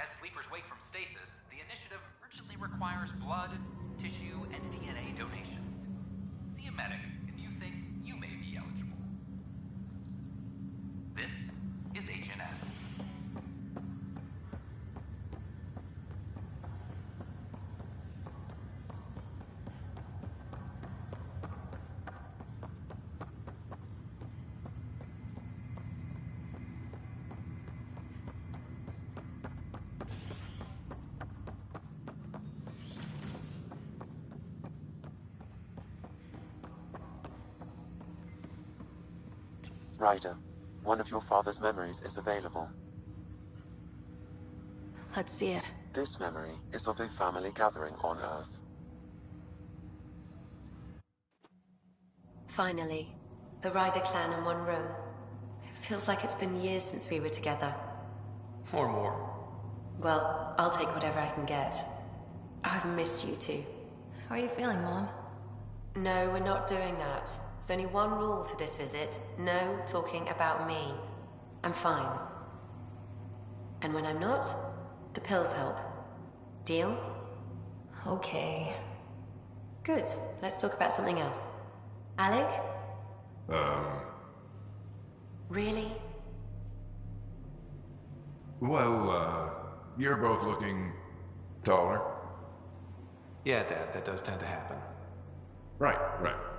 As sleepers wake from stasis, the initiative urgently requires blood, tissue, and DNA donations. See a medic if you think you may be eligible. This is HNS. Ryder, one of your father's memories is available. Let's see it. This memory is of a family gathering on Earth. Finally, the Ryder clan in one room. It feels like it's been years since we were together. Or more. Well, I'll take whatever I can get. I've missed you too. How are you feeling, Mom? No, we're not doing that. There's only one rule for this visit. No talking about me. I'm fine. And when I'm not, the pills help. Deal? Okay. Good. Let's talk about something else. Alec? Really? Well, you're both looking taller. Yeah, Dad, that does tend to happen. Right,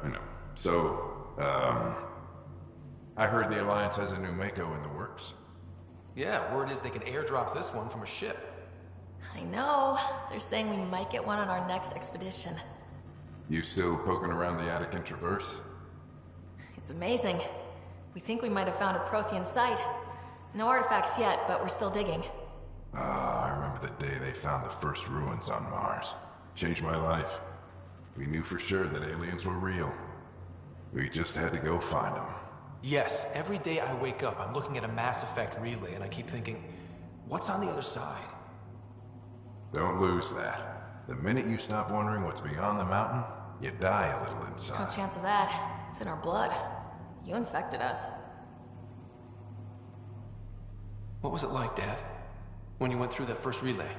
I know. So, I heard the Alliance has a new Mako in the works. Yeah, word is they can airdrop this one from a ship. I know. They're saying we might get one on our next expedition. You still poking around the Attican Traverse? It's amazing. We think we might have found a Prothean site. No artifacts yet, but we're still digging. I remember the day they found the first ruins on Mars. Changed my life. We knew for sure that aliens were real. We just had to go find them. Yes, every day I wake up, I'm looking at a Mass Effect relay and I keep thinking, what's on the other side? Don't lose that. The minute you stop wondering what's beyond the mountain, you die a little No inside. chance of that. It's in our blood. You infected us. What was it like, Dad? When you went through that first relay?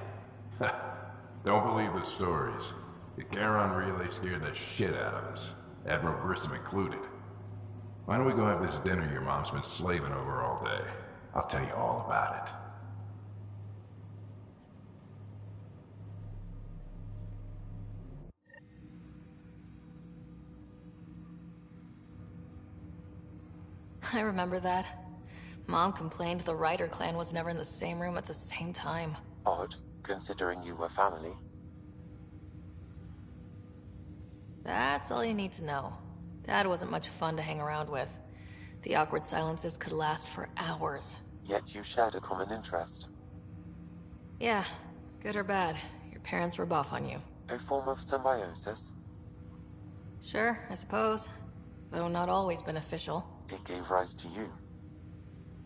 Don't believe the stories. The Charon relay scared the shit out of us. Admiral Grissom included. Why don't we go have this dinner your mom's been slaving over all day? I'll tell you all about it. I remember that. Mom complained the Ryder clan was never in the same room at the same time. Odd, considering you were family. That's all you need to know. Dad wasn't much fun to hang around with. The awkward silences could last for hours. Yet you shared a common interest. Yeah, good or bad, your parents were buff on you. A form of symbiosis. Sure, I suppose. Though not always beneficial. It gave rise to you.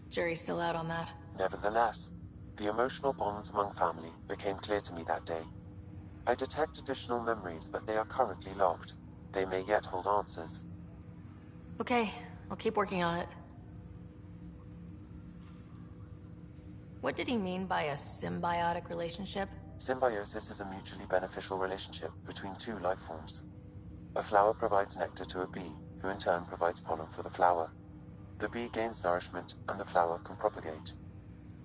Jury's still out on that. Nevertheless, the emotional bonds among family became clear to me that day. I detect additional memories, but they are currently locked. They may yet hold answers. Okay, I'll keep working on it. What did he mean by a symbiotic relationship? Symbiosis is a mutually beneficial relationship between two life forms. A flower provides nectar to a bee, who in turn provides pollen for the flower. The bee gains nourishment, and the flower can propagate.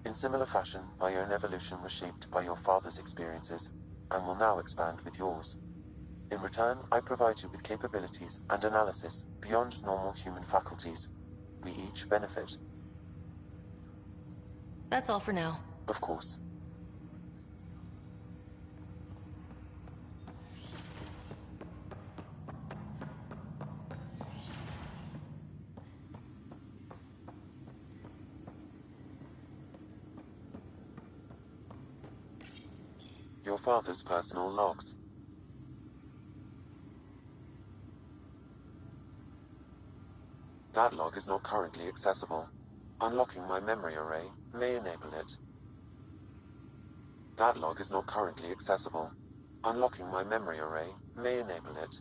In similar fashion, my own evolution was shaped by your father's experiences, and will now expand with yours. In return, I provide you with capabilities and analysis beyond normal human faculties. We each benefit. That's all for now. Of course. Your father's personal logs. That log is not currently accessible. Unlocking my memory array may enable it. That log is not currently accessible. Unlocking my memory array may enable it.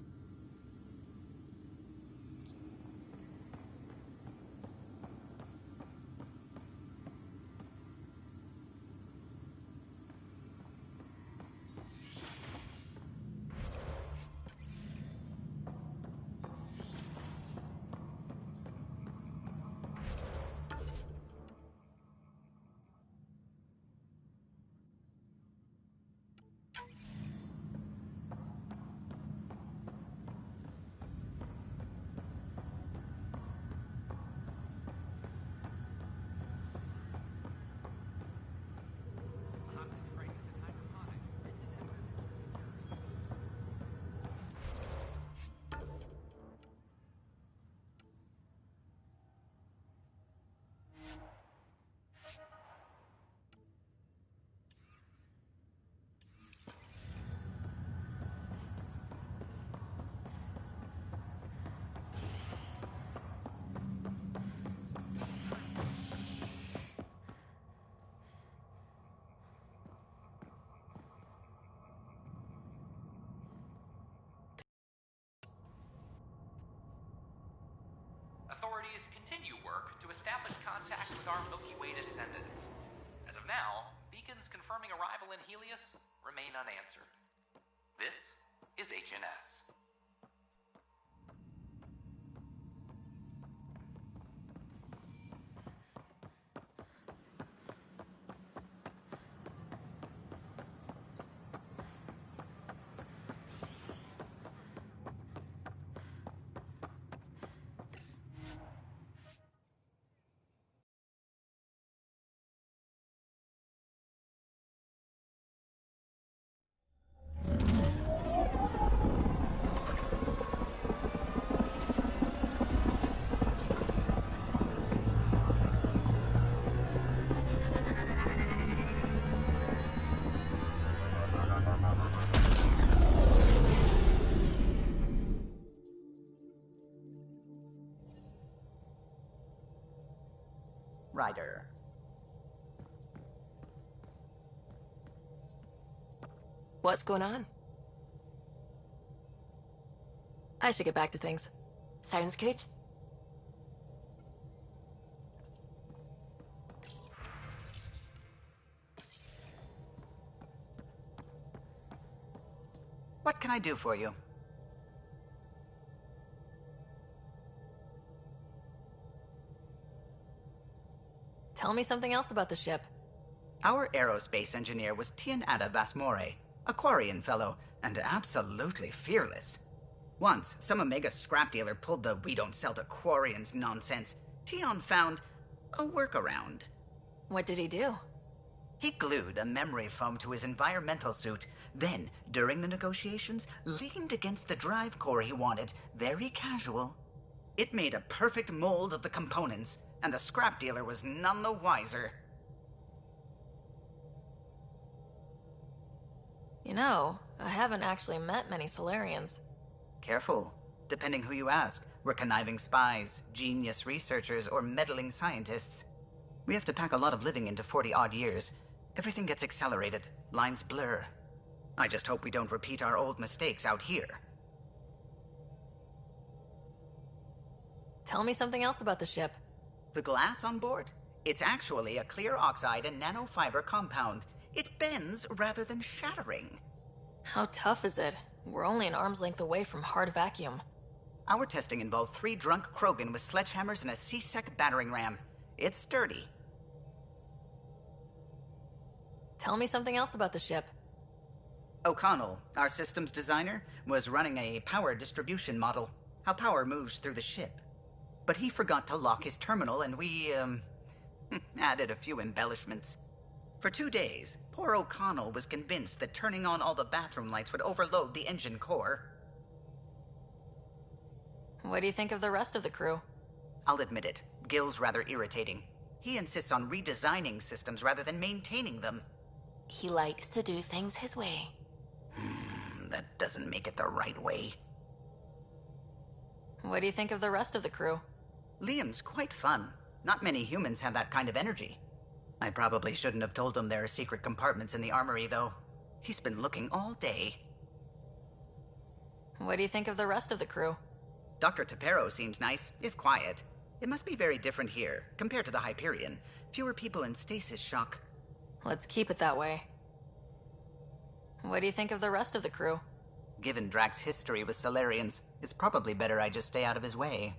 Authorities continue work to establish contact with our Milky Way descendants. As of now, beacons confirming arrival in Helios remain unanswered. This is HNS. Ryder. What's going on? I should get back to things. Sounds good. What can I do for you? Tell me something else about the ship. Our aerospace engineer was Tianada Vasmore, a Quarian fellow, and absolutely fearless. Once, some Omega scrap dealer pulled the "we don't sell to Quarians" nonsense. Tion found a workaround. What did he do? He glued a memory foam to his environmental suit, then, during the negotiations, leaned against the drive core he wanted, very casual. It made a perfect mold of the components, and the scrap dealer was none the wiser. You know, I haven't actually met many Solarians. Careful. Depending who you ask, we're conniving spies, genius researchers, or meddling scientists. We have to pack a lot of living into 40-odd years. Everything gets accelerated, lines blur. I just hope we don't repeat our old mistakes out here. Tell me something else about the ship. The glass on board? It's actually a clear oxide and nanofiber compound. It bends rather than shattering. How tough is it? We're only an arm's length away from hard vacuum. Our testing involved 3 drunk Krogan with sledgehammers and a C-Sec battering ram. It's sturdy. Tell me something else about the ship. O'Connell, our systems designer, was running a power distribution model, how power moves through the ship. But he forgot to lock his terminal, and we, added a few embellishments. For 2 days, poor O'Connell was convinced that turning on all the bathroom lights would overload the engine core. What do you think of the rest of the crew? I'll admit it, Gil's rather irritating. He insists on redesigning systems rather than maintaining them. He likes to do things his way. That doesn't make it the right way. What do you think of the rest of the crew? Liam's quite fun. Not many humans have that kind of energy. I probably shouldn't have told him there are secret compartments in the armory, though. He's been looking all day. What do you think of the rest of the crew? Dr. Tapero seems nice, if quiet. It must be very different here, compared to the Hyperion. Fewer people in stasis shock. Let's keep it that way. What do you think of the rest of the crew? Given Drax's history with Solarians, it's probably better I just stay out of his way.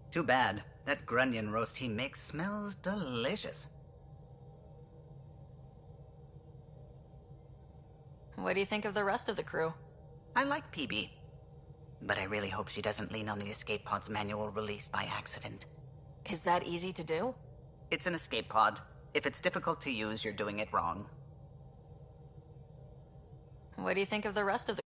Too bad. That grunion roast he makes smells delicious. What do you think of the rest of the crew? I like PB. But I really hope she doesn't lean on the escape pod's manual release by accident. Is that easy to do? It's an escape pod. If it's difficult to use, you're doing it wrong. What do you think of the rest of the...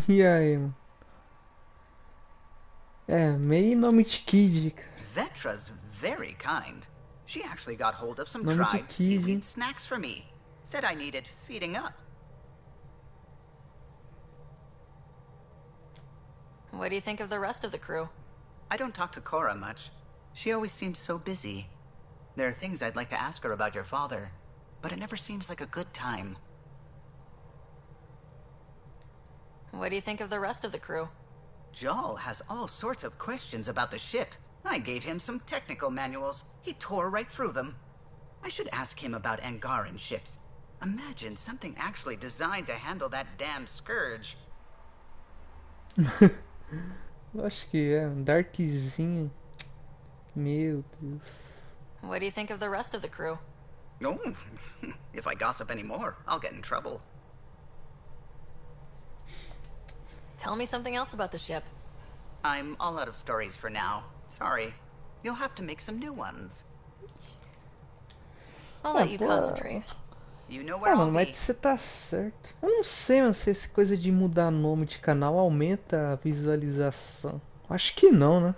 E aí, mano? É, meio nome de Kid, cara. Vetra's very kind. She actually got hold of some Nome de dried Kid. seaweed snacks for me. Said I needed feeding up. What do you think of the rest of the crew? I don't talk to Cora much. She always seems so busy. There are things I'd like to ask her about your father, but it never seems like a good time. What do you think of the rest of the crew? Jal has all sorts of questions about the ship. I gave him some technical manuals. He tore right through them. I should ask him about Angaran ships. Imagine something actually designed to handle that damn scourge. Eu acho que é um Darkzinho. Meu Deus. What do you think of the rest of the crew? Oh, if I gossip anymore, I'll get in trouble. Tell me something else about the ship. I'm all out of stories for now. Sorry. You'll have to make some new ones. I'll let you concentrate. You know where Ah, I'll mano, mas be. você tá certo. Eu não sei, mano, se essa coisa de mudar nome de canal aumenta a visualização. Acho que não, né?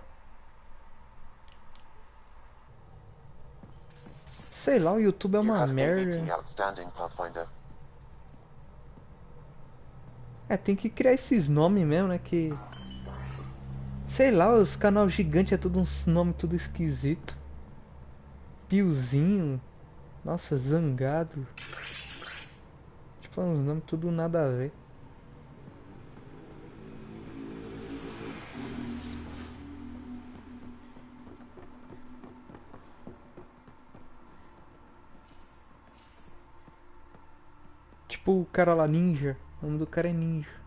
Sei lá, o YouTube é You uma have merda. AVP outstanding, Pathfinder. É, tem que criar esses nomes mesmo, né? Que. Sei lá, os canal gigante é tudo uns nome tudo esquisito. Piozinho. Nossa, zangado. Foi uns nomes tudo nada a ver. Tipo o cara lá, Ninja. O nome do cara é Ninja.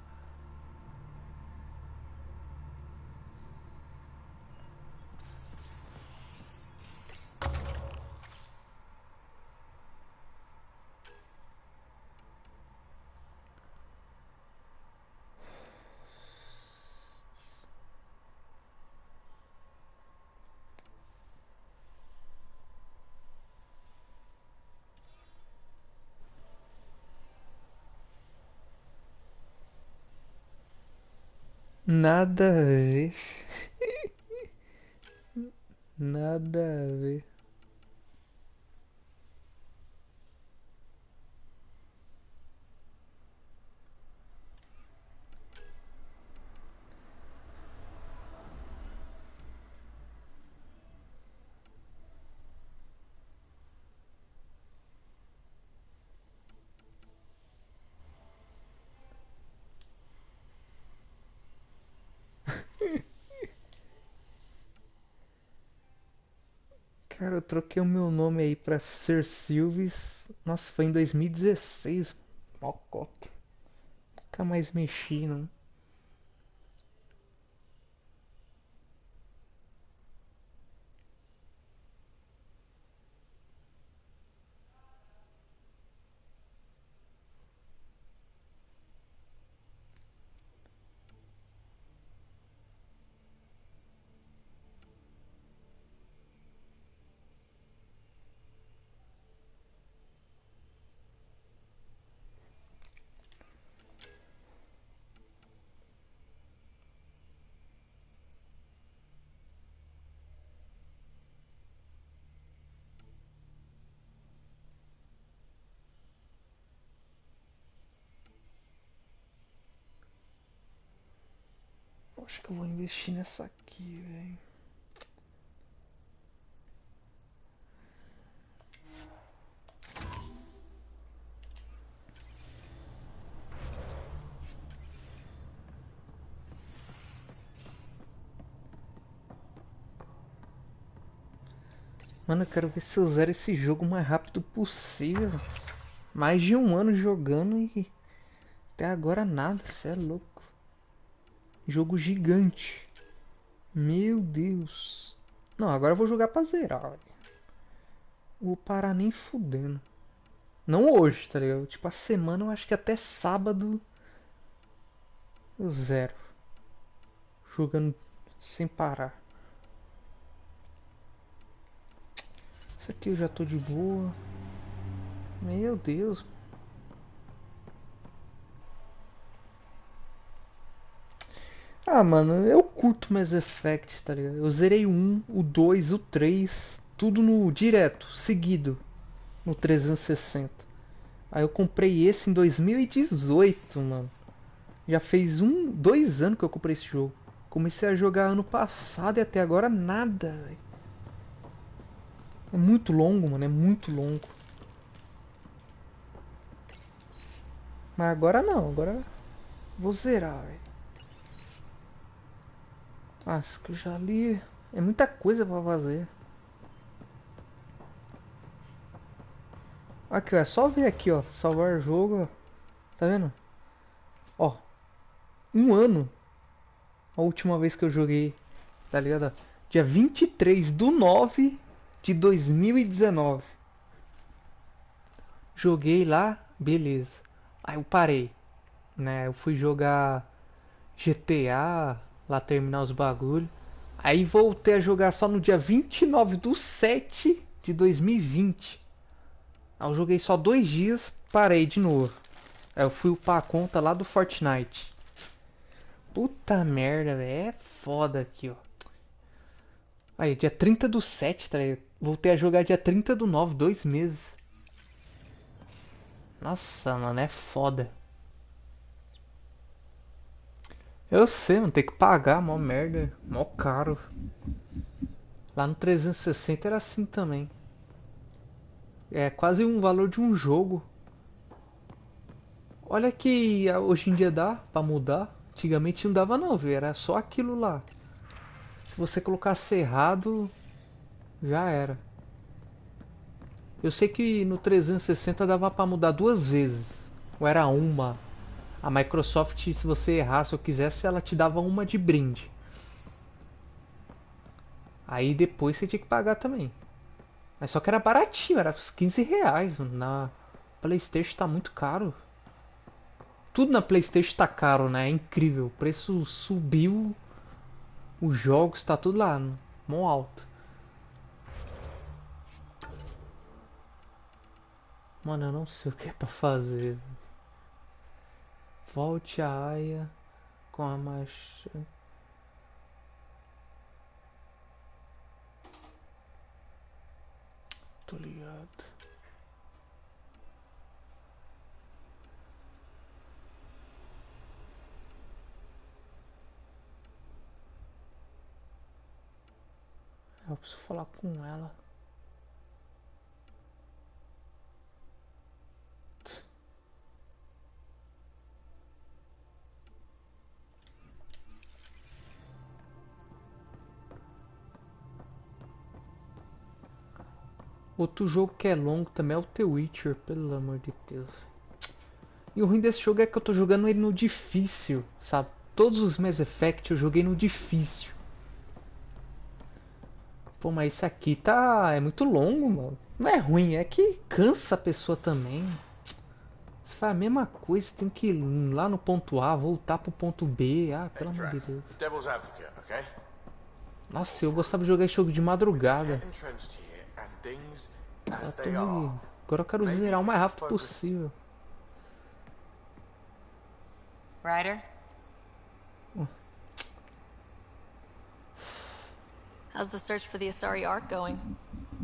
Nada a ver. Nada a ver. Cara, eu troquei o meu nome aí pra Sir Silvis. Nossa, foi em 2016. Mocota. Nunca mais mexi, não. Acho que eu vou investir nessa aqui, velho. Mano, eu quero ver se eu zero esse jogo o mais rápido possível. Mais de um ano jogando e até agora nada, cê é louco. Jogo gigante. Meu Deus. Não, agora eu vou jogar pra zerar, velho. Vou parar nem fudendo. Não hoje, tá ligado? Tipo, a semana eu acho que até sábado eu zero. Jogando sem parar. Isso aqui eu já tô de boa. Meu Deus. Ah, mano, eu curto Mass Effect, tá ligado? Eu zerei o 1, o 2, o 3, tudo no direto, seguido, no 360. Aí eu comprei esse em 2018, mano. Já fez 2 anos que eu comprei esse jogo. Comecei a jogar ano passado e até agora nada, véio. É muito longo, mano, é muito longo. Mas agora não, agora vou zerar, velho. Ah, isso que eu já li. É muita coisa pra fazer. Aqui, ó, é só ver aqui, ó. Salvar jogo, ó. Tá vendo? Ó, um ano a última vez que eu joguei, tá ligado? Dia 23/9/2019. Joguei lá, beleza. Aí eu parei, né? Eu fui jogar GTA, lá terminar os bagulho. Aí voltei a jogar só no dia 29/7/2020. Aí eu joguei só 2 dias, parei de novo. Aí eu fui upar a conta lá do Fortnite. Puta merda, velho. É foda aqui, ó. Aí, dia 30/7, tá ligado? Voltei a jogar dia 30/9, 2 meses. Nossa, mano, é foda. Eu sei, mano, tem que pagar, mó merda. Mó caro. Lá no 360 era assim também. É quase um valor de um jogo. Olha que hoje em dia dá pra mudar. Antigamente não dava não, viu? Era só aquilo lá. Se você colocasse errado, já era. Eu sei que no 360 dava pra mudar 2 vezes. Ou era uma. A Microsoft, se você errasse ou quisesse, ela te dava uma de brinde. Aí depois você tinha que pagar também. Mas só que era baratinho, era uns 15 reais. Na PlayStation tá muito caro. Tudo na PlayStation tá caro, né? É incrível. O preço subiu. Os jogos tá tudo lá, mó alto. Mano, eu não sei o que é pra fazer. Volte a aia com a marcha. Tô ligado. Eu preciso falar com ela. Outro jogo que é longo também é o The Witcher, pelo amor de Deus. E o ruim desse jogo é que eu tô jogando ele no difícil, sabe? Todos os Mass Effect eu joguei no difícil. Pô, mas isso aqui tá... é muito longo, mano. Não é ruim, é que cansa a pessoa também. Você faz a mesma coisa, tem que ir lá no ponto A, voltar pro ponto B. Ah, pelo amor de Deus. Nossa, eu gostava de jogar esse jogo de madrugada. Agora eu quero zerar o mais rápido possível. Ryder? How's the search for the Asari Ark going?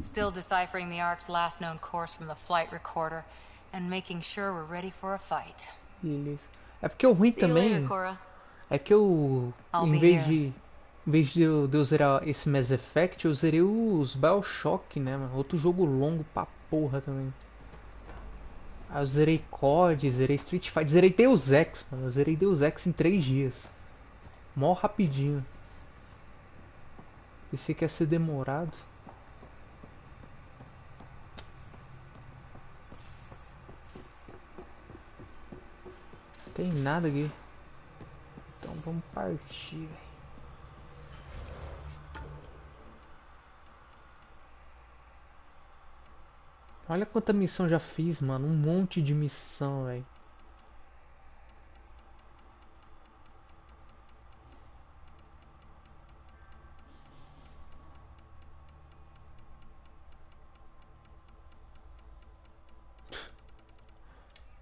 Still deciphering the Ark's last known course from the flight recorder and making sure we're ready for a fight. Beleza. É porque o ruim See you também later, Cora. é que eu, em vez de eu zerar esse Mass Effect, eu zerei os BioShock, né, mano? Outro jogo longo pra porra também. Aí eu zerei COD, zerei Street Fighter, zerei Deus Ex, mano. Eu zerei Deus Ex em 3 dias. Mó rapidinho. Pensei que ia ser demorado. Não tem nada aqui. Então vamos partir, velho. Olha quanta missão já fiz, mano. Um monte de missão, velho.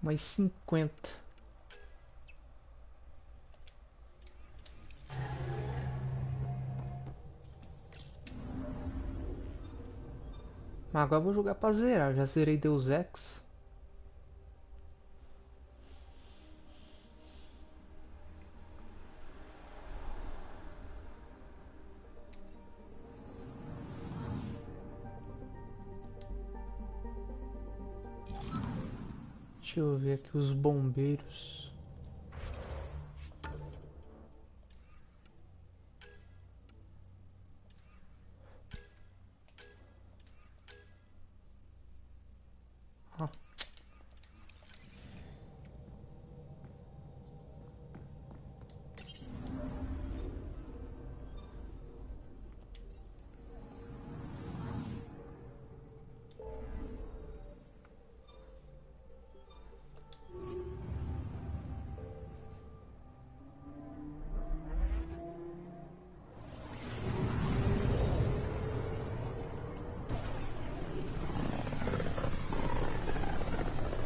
Mais 50. Mas agora eu vou jogar pra zerar. Já zerei Deus Ex. Deixa eu ver aqui os bombeiros. Ah.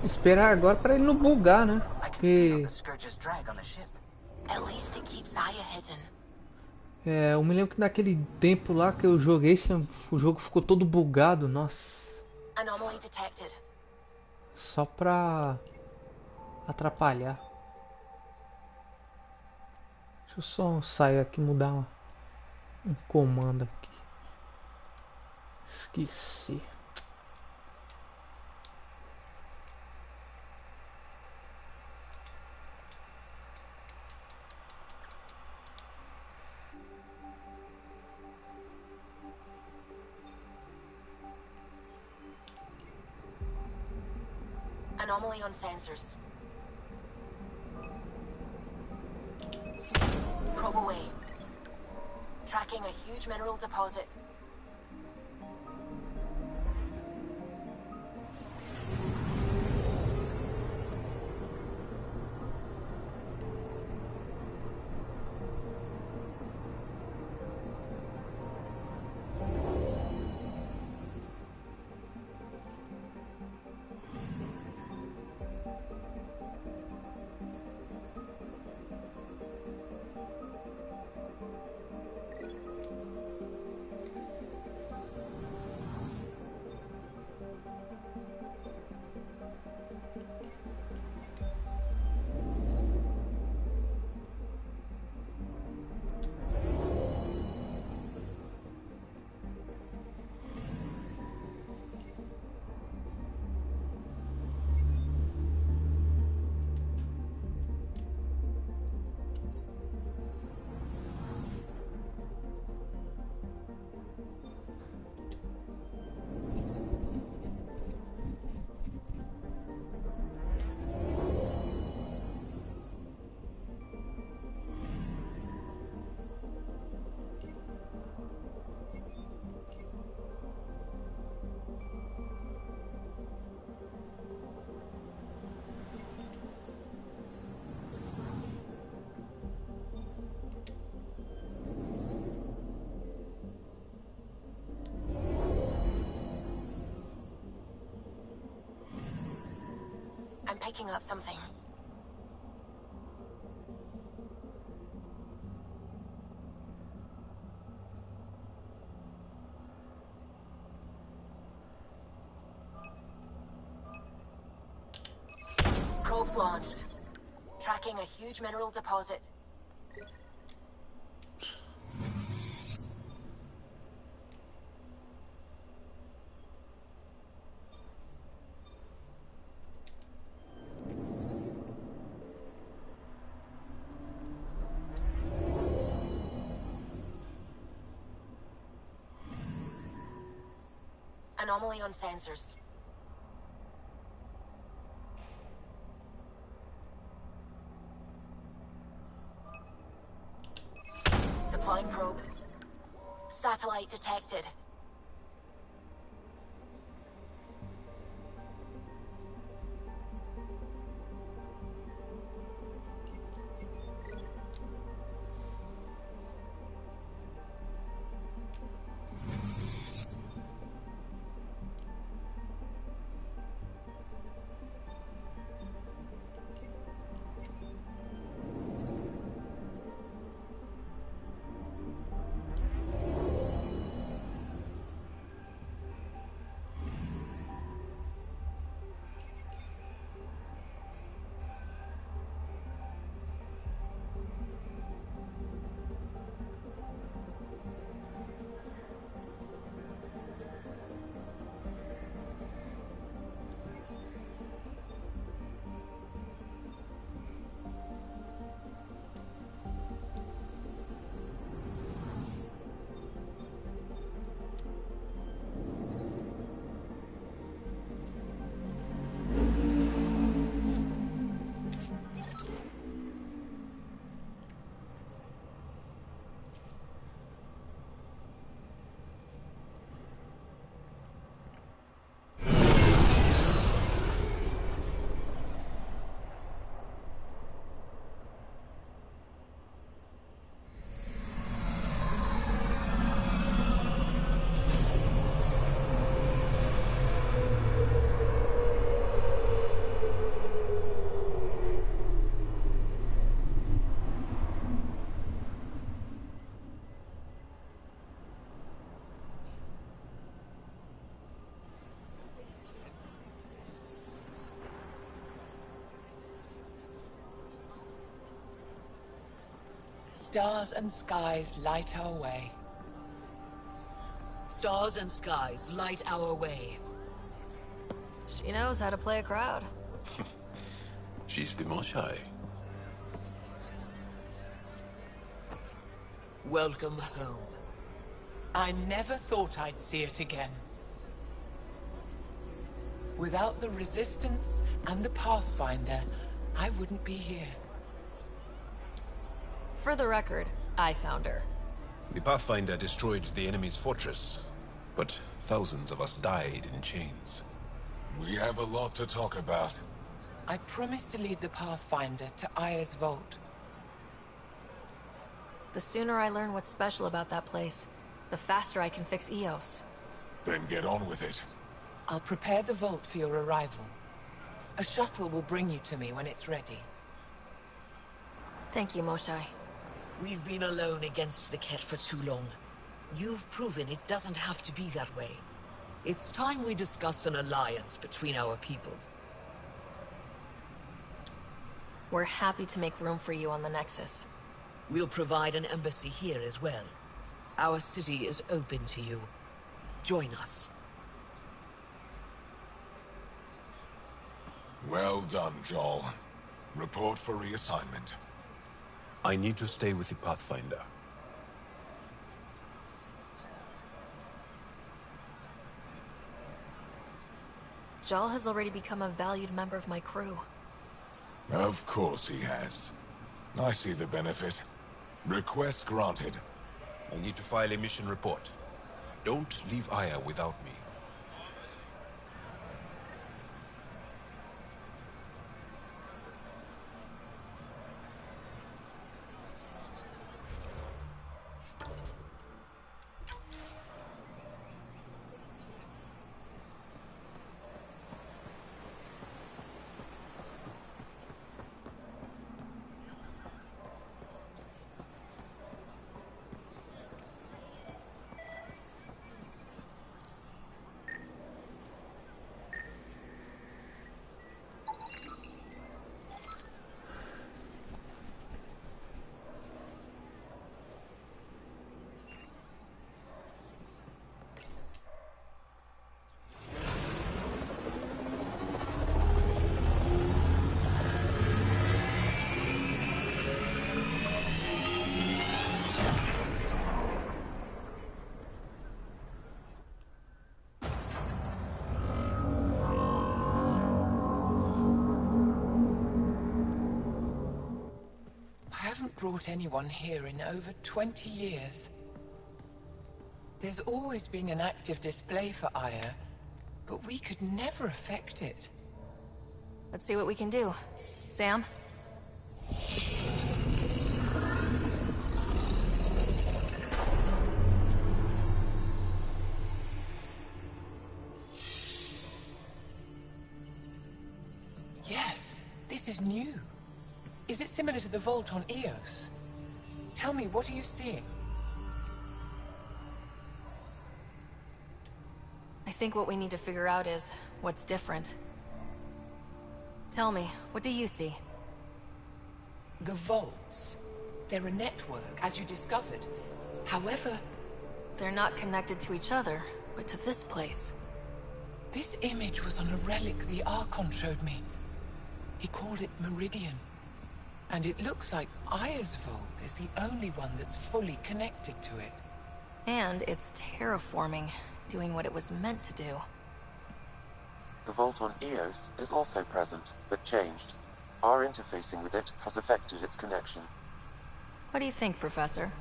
Esperar agora pra ele não bugar, né? Porque At least it keeps Aya hidden. eu me lembro que naquele tempo lá que eu joguei, o jogo ficou todo bugado, nossa. Anomaly detected. Só pra atrapalhar. Deixa eu só sair aqui e mudar um comando aqui. Esqueci. . Anomaly on sensors. Probe away. Tracking a huge mineral deposit. I'm picking up something. Probes launched. Tracking a huge mineral deposit. Anomaly on sensors. Deploying probe. Satellite detected. Stars and skies light our way. Stars and skies light our way. She knows how to play a crowd. She's the most shy. Welcome home. I never thought I'd see it again. Without the Resistance and the Pathfinder, I wouldn't be here. For the record, I found her. The Pathfinder destroyed the enemy's fortress, but thousands of us died in chains. We have a lot to talk about. I promised to lead the Pathfinder to Aya's vault. The sooner I learn what's special about that place, the faster I can fix Eos. Then get on with it. I'll prepare the vault for your arrival. A shuttle will bring you to me when it's ready. Thank you, Moshai. We've been alone against the Ket for too long. You've proven it doesn't have to be that way. It's time we discussed an alliance between our people. We're happy to make room for you on the Nexus. We'll provide an embassy here as well. Our city is open to you. Join us. Well done, Joel. Report for reassignment. I need to stay with the Pathfinder. Jal has already become a valued member of my crew. Of course he has. I see the benefit. Request granted. I need to file a mission report. Don't leave Aya without me. Brought anyone here in over 20 years. There's always been an active display for Aya, but we could never affect it. Let's see what we can do. Sam? Yes, this is new. Is it similar to the vault on Eos? Tell me, what are you seeing? I think what we need to figure out is what's different. Tell me, what do you see? The vaults. They're a network, as you discovered. However... They're not connected to each other, but to this place. This image was on a relic the Archon showed me. He called it Meridian. And it looks like Aya's vault is the only one that's fully connected to it. And it's terraforming, doing what it was meant to do. The vault on Eos is also present, but changed. Our interfacing with it has affected its connection. What do you think, Professor?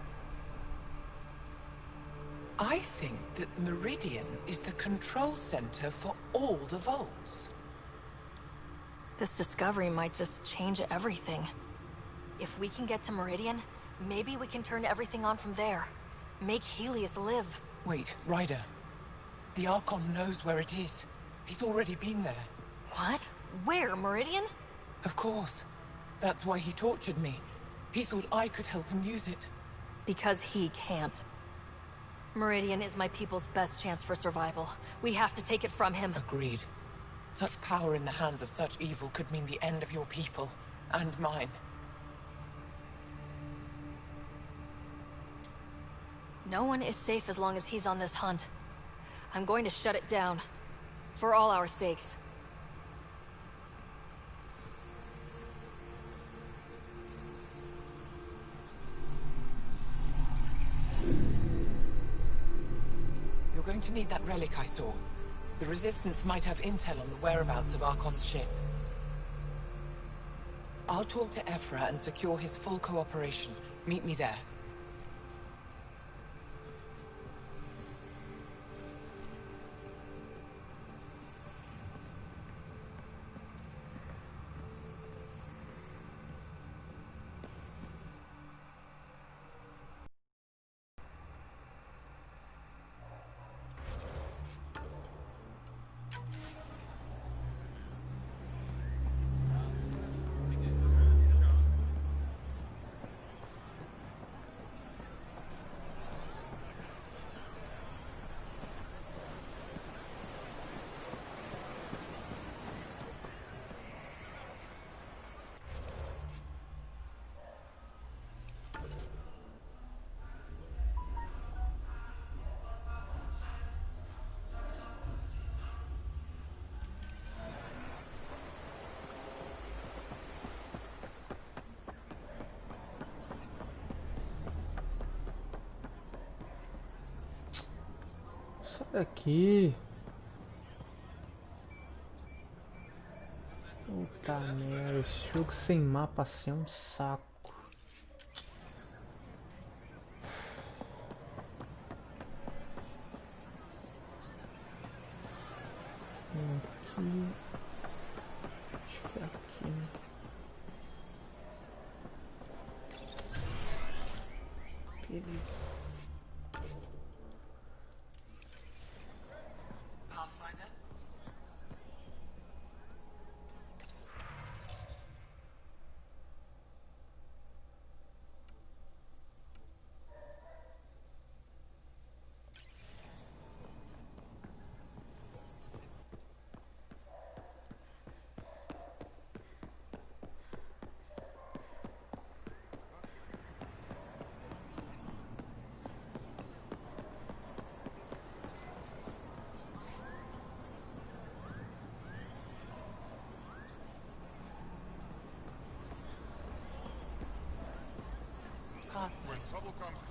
I think that Meridian is the control center for all the vaults. This discovery might just change everything. If we can get to Meridian, maybe we can turn everything on from there. Make Helios live. Wait, Ryder. The Archon knows where it is. He's already been there. What? Where? Meridian? Of course. That's why he tortured me. He thought I could help him use it. Because he can't. Meridian is my people's best chance for survival. We have to take it from him. Agreed. Such power in the hands of such evil could mean the end of your people, and mine. No one is safe as long as he's on this hunt. I'm going to shut it down. For all our sakes. You're going to need that relic I saw. The Resistance might have intel on the whereabouts of Archon's ship. I'll talk to Ephra and secure his full cooperation. Meet me there. Sai daqui. Puta merda, esse jogo sem mapa assim é um saco. Aqui. Acho que é aqui, né? Beleza.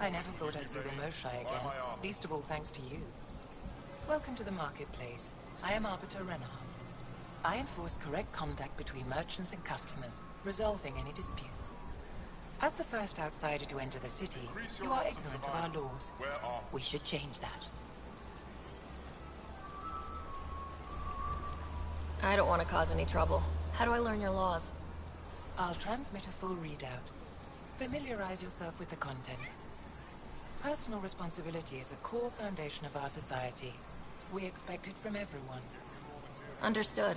I never thought I'd see the Moshae again, least of all thanks to you. Welcome to the marketplace. I am Arbiter Renarv. I enforce correct contact between merchants and customers, resolving any disputes. As the first outsider to enter the city, you are ignorant of our laws. We should change that. I don't want to cause any trouble. How do I learn your laws? I'll transmit a full readout. Familiarize yourself with the contents. Personal responsibility is a core foundation of our society. We expect it from everyone. Understood.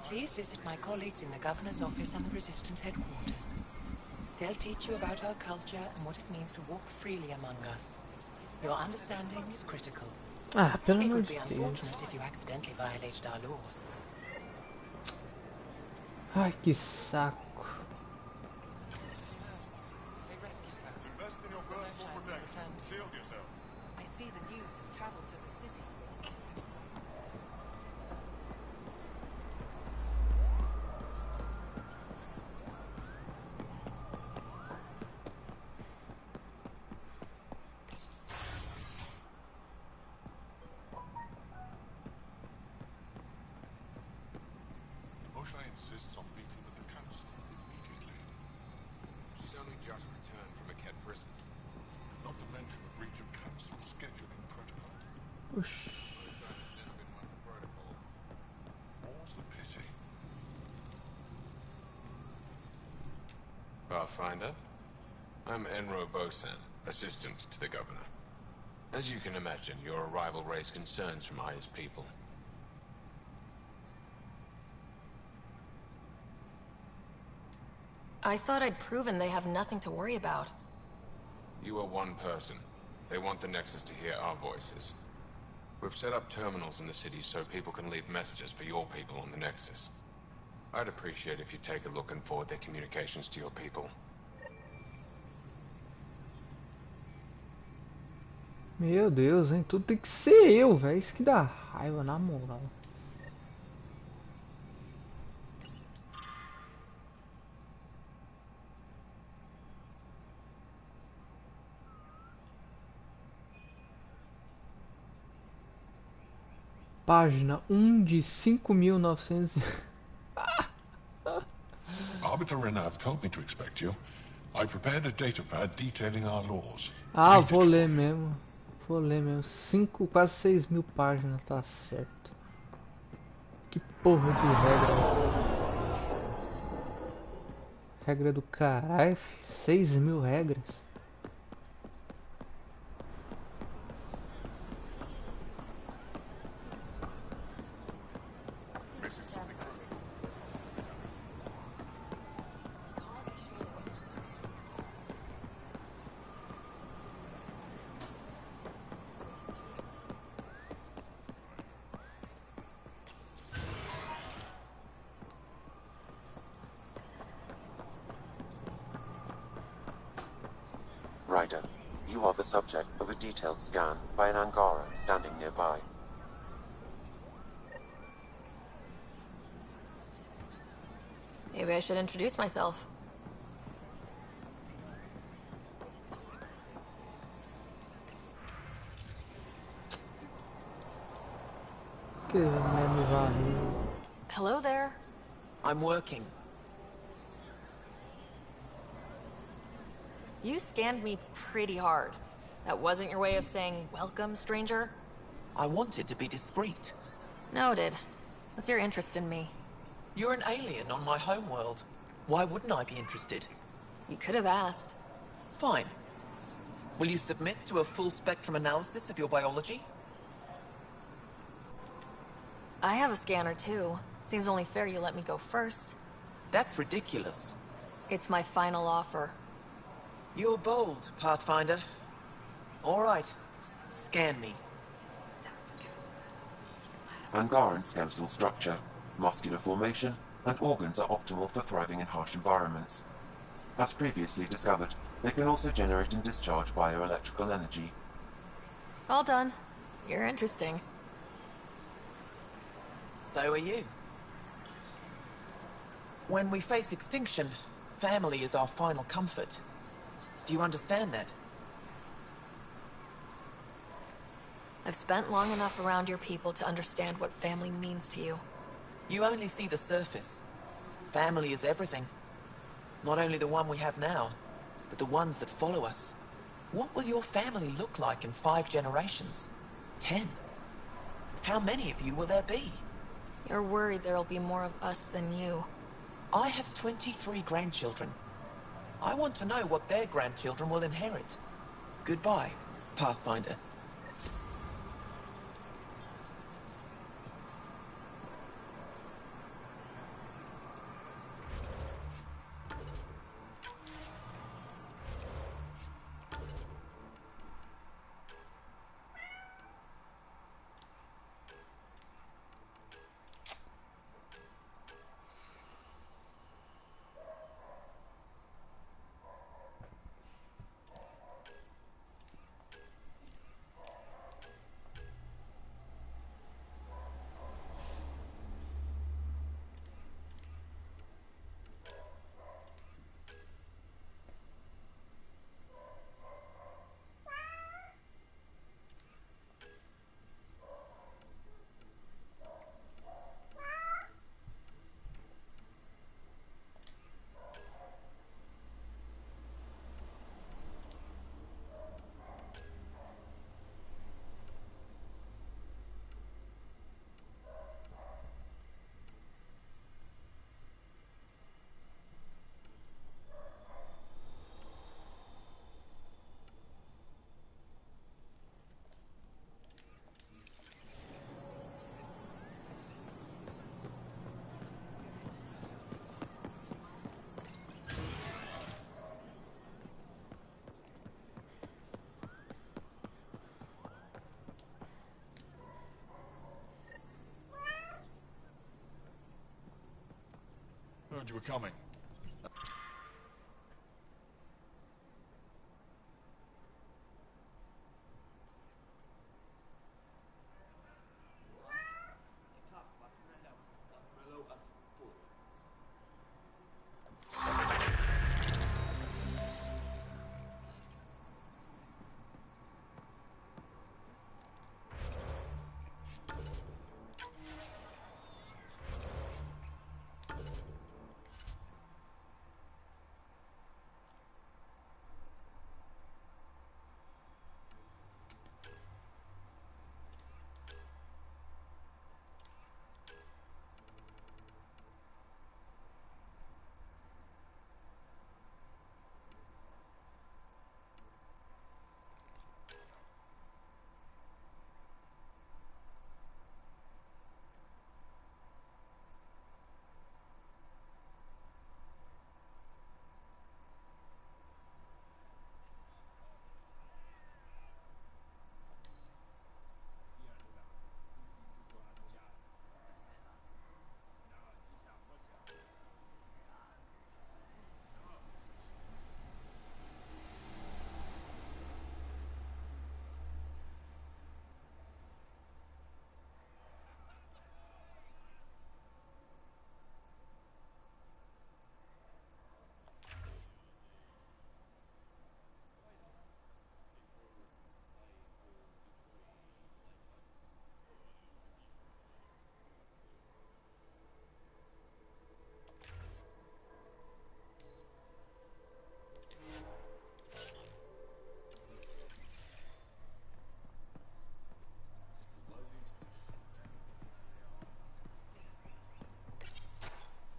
Please visit my colleagues in the Governor's office and the Resistance headquarters. They'll teach you about our culture and what it means to walk freely among us. Your understanding is critical. It would be unfortunate if you accidentally violated our laws. Ai, que saco. I see the news has traveled to the city. Moshae insists on meeting with the council immediately. She's only just returned from a Kett prison. Not to mention a breach of council scheduling protocol. Oxi. Moshae has never been one for protocol. More's the pity. Pathfinder, I'm Enro Bosan, assistant to the governor. As you can imagine, your arrival raised concerns from Aya's people. I thought I'd proven they have nothing to worry about. You are one person. They want the Nexus to hear our voices. We've set up terminals in the city so people can leave messages for your people on the Nexus. I'd appreciate if you take a look and forward their communications to your people. Meu Deus, hein? Tudo tem que ser eu, velho. Isso que dá raiva, na moral. Página 1 de 5.900. Arbiter Renav told me to expect you. I prepared a datapad detailing our laws. Ah, vou ler mesmo. Vou ler mesmo. 5, quase 6.000 páginas, tá certo. Que porra de regra é essa? Regra do caralho, 6.000 regras. Ryder, you are the subject of a detailed scan by an Angara standing nearby. Maybe I should introduce myself. Hello there. I'm working. You scanned me pretty hard. That wasn't your way of saying, welcome, stranger? I wanted to be discreet. Noted. What's your interest in me? You're an alien on my homeworld. Why wouldn't I be interested? You could have asked. Fine. Will you submit to a full spectrum analysis of your biology? I have a scanner too. Seems only fair you let me go first. That's ridiculous. It's my final offer. You're bold, Pathfinder. All right. Scan me. Angaran skeletal structure, muscular formation, and organs are optimal for thriving in harsh environments. As previously discovered, they can also generate and discharge bioelectrical energy. All done. You're interesting. So are you. When we face extinction, family is our final comfort. Do you understand that? I've spent long enough around your people to understand what family means to you. You only see the surface. Family is everything. Not only the one we have now, but the ones that follow us. What will your family look like in 5 generations? 10? How many of you will there be? You're worried there'll be more of us than you. I have 23 grandchildren. I want to know what their grandchildren will inherit. Goodbye, Pathfinder. Heard you were coming.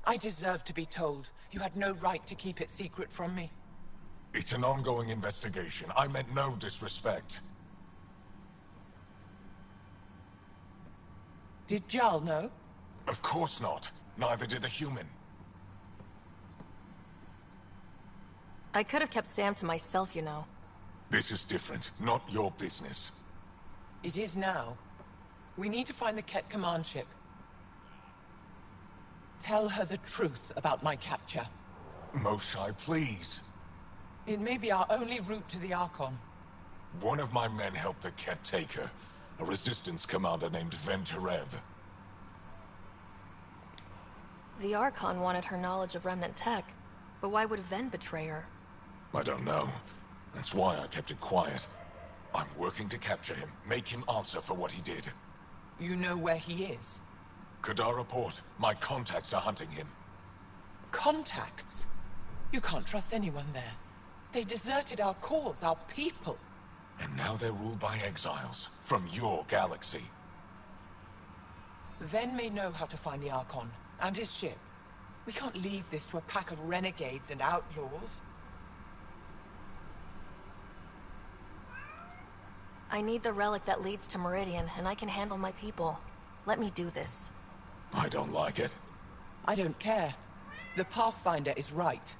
I deserve to be told. You had no right to keep it secret from me. It's an ongoing investigation. I meant no disrespect. Did Jarl know? Of course not. Neither did the human. I could have kept Sam to myself, you know. This is different. Not your business. It is now. We need to find the Ket command ship. Tell her the truth about my capture. Moshai, please. It may be our only route to the Archon. One of my men helped the Ket take her. A resistance commander named Venturev. The Archon wanted her knowledge of Remnant tech, but why would Ven betray her? I don't know. That's why I kept it quiet. I'm working to capture him, make him answer for what he did. You know where he is? Kadara Port. My contacts are hunting him. Contacts? You can't trust anyone there. They deserted our cause, our people. And now they're ruled by exiles from your galaxy. Ven may know how to find the Archon and his ship. We can't leave this to a pack of renegades and outlaws. I need the relic that leads to Meridian, and I can handle my people. Let me do this. I don't like it. I don't care. The Pathfinder is right.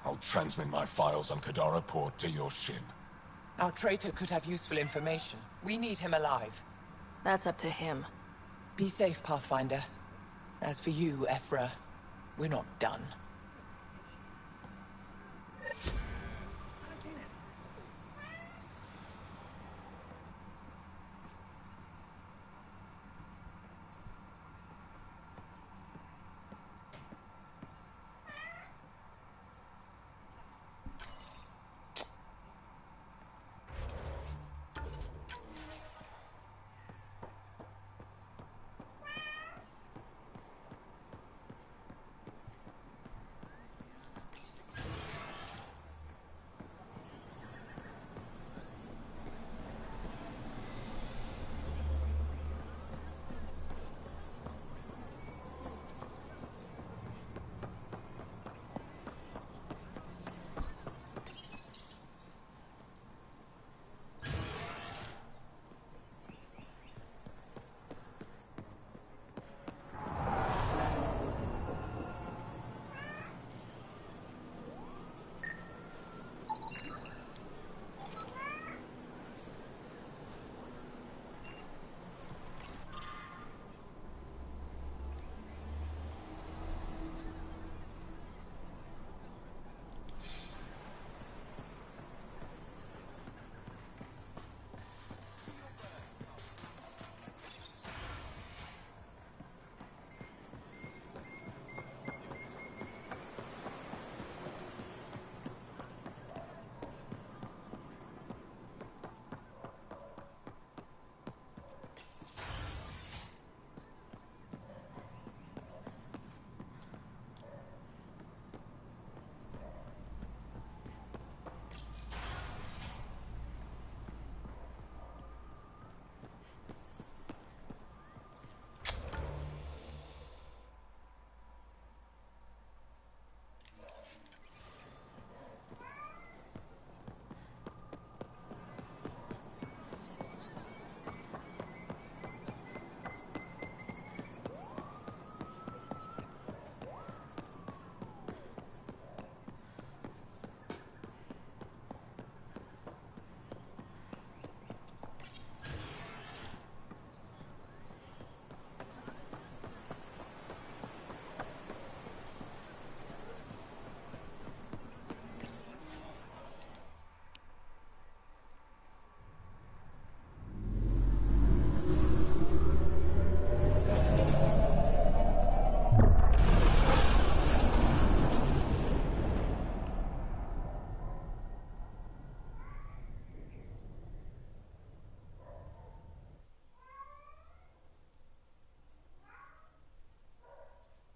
I'll transmit my files on Kadara Port to your ship. Our traitor could have useful information. We need him alive. That's up to him. Be safe, Pathfinder. As for you, Ephra, we're not done.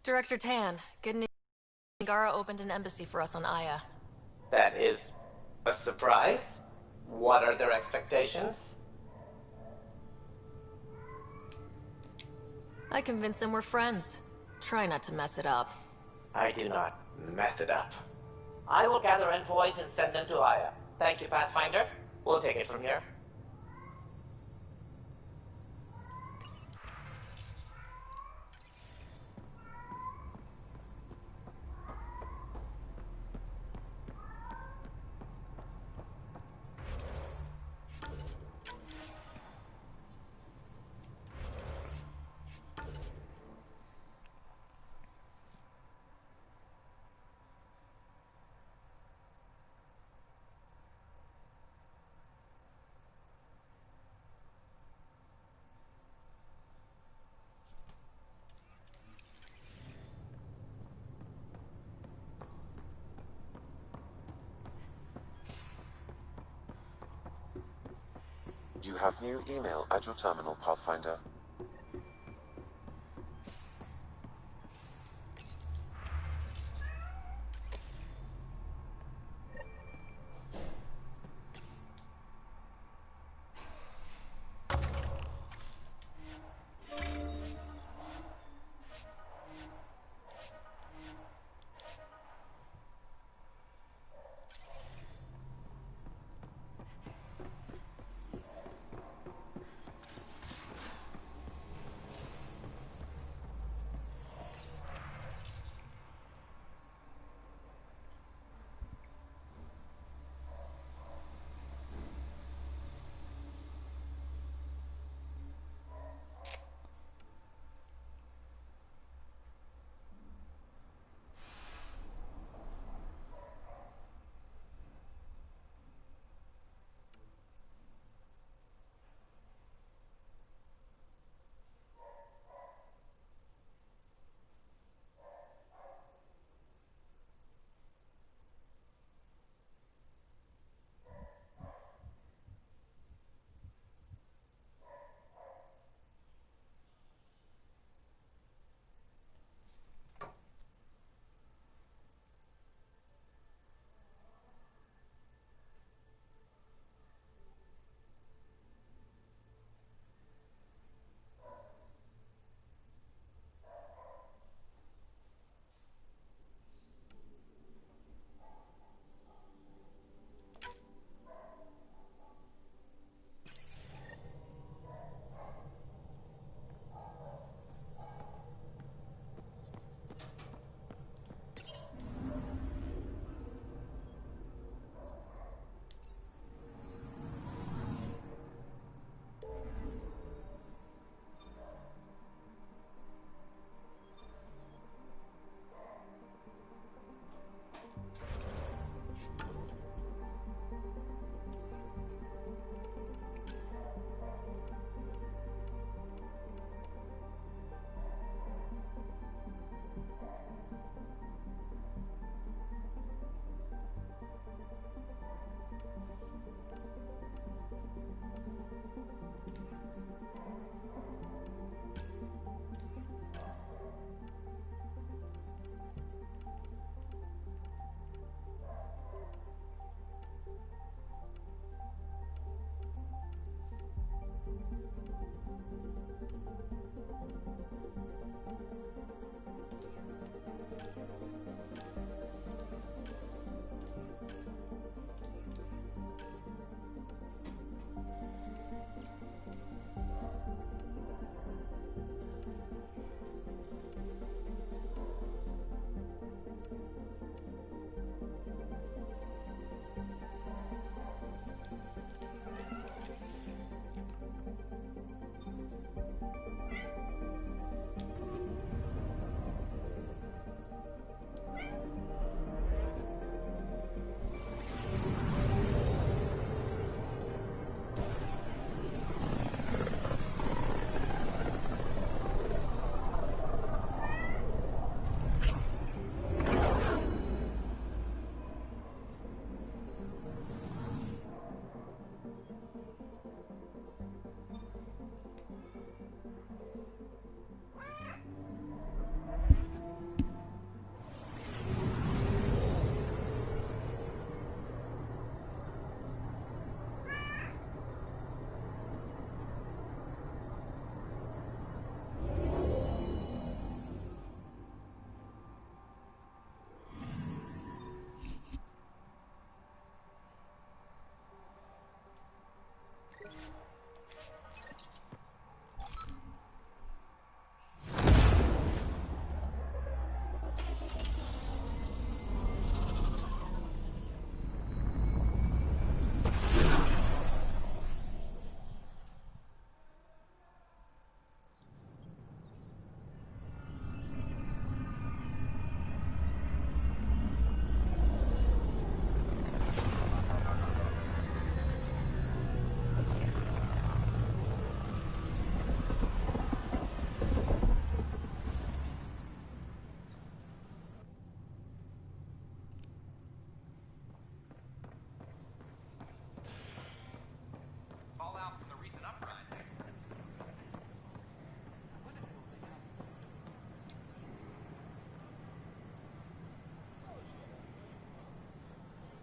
Director Tan, good news. Ngara opened an embassy for us on Aya. That is a surprise? What are their expectations? I convinced them we're friends. Try not to mess it up. I do not mess it up. I will gather envoys and send them to Aya. Thank you, Pathfinder. We'll take it from here. You have new email at your terminal, Pathfinder.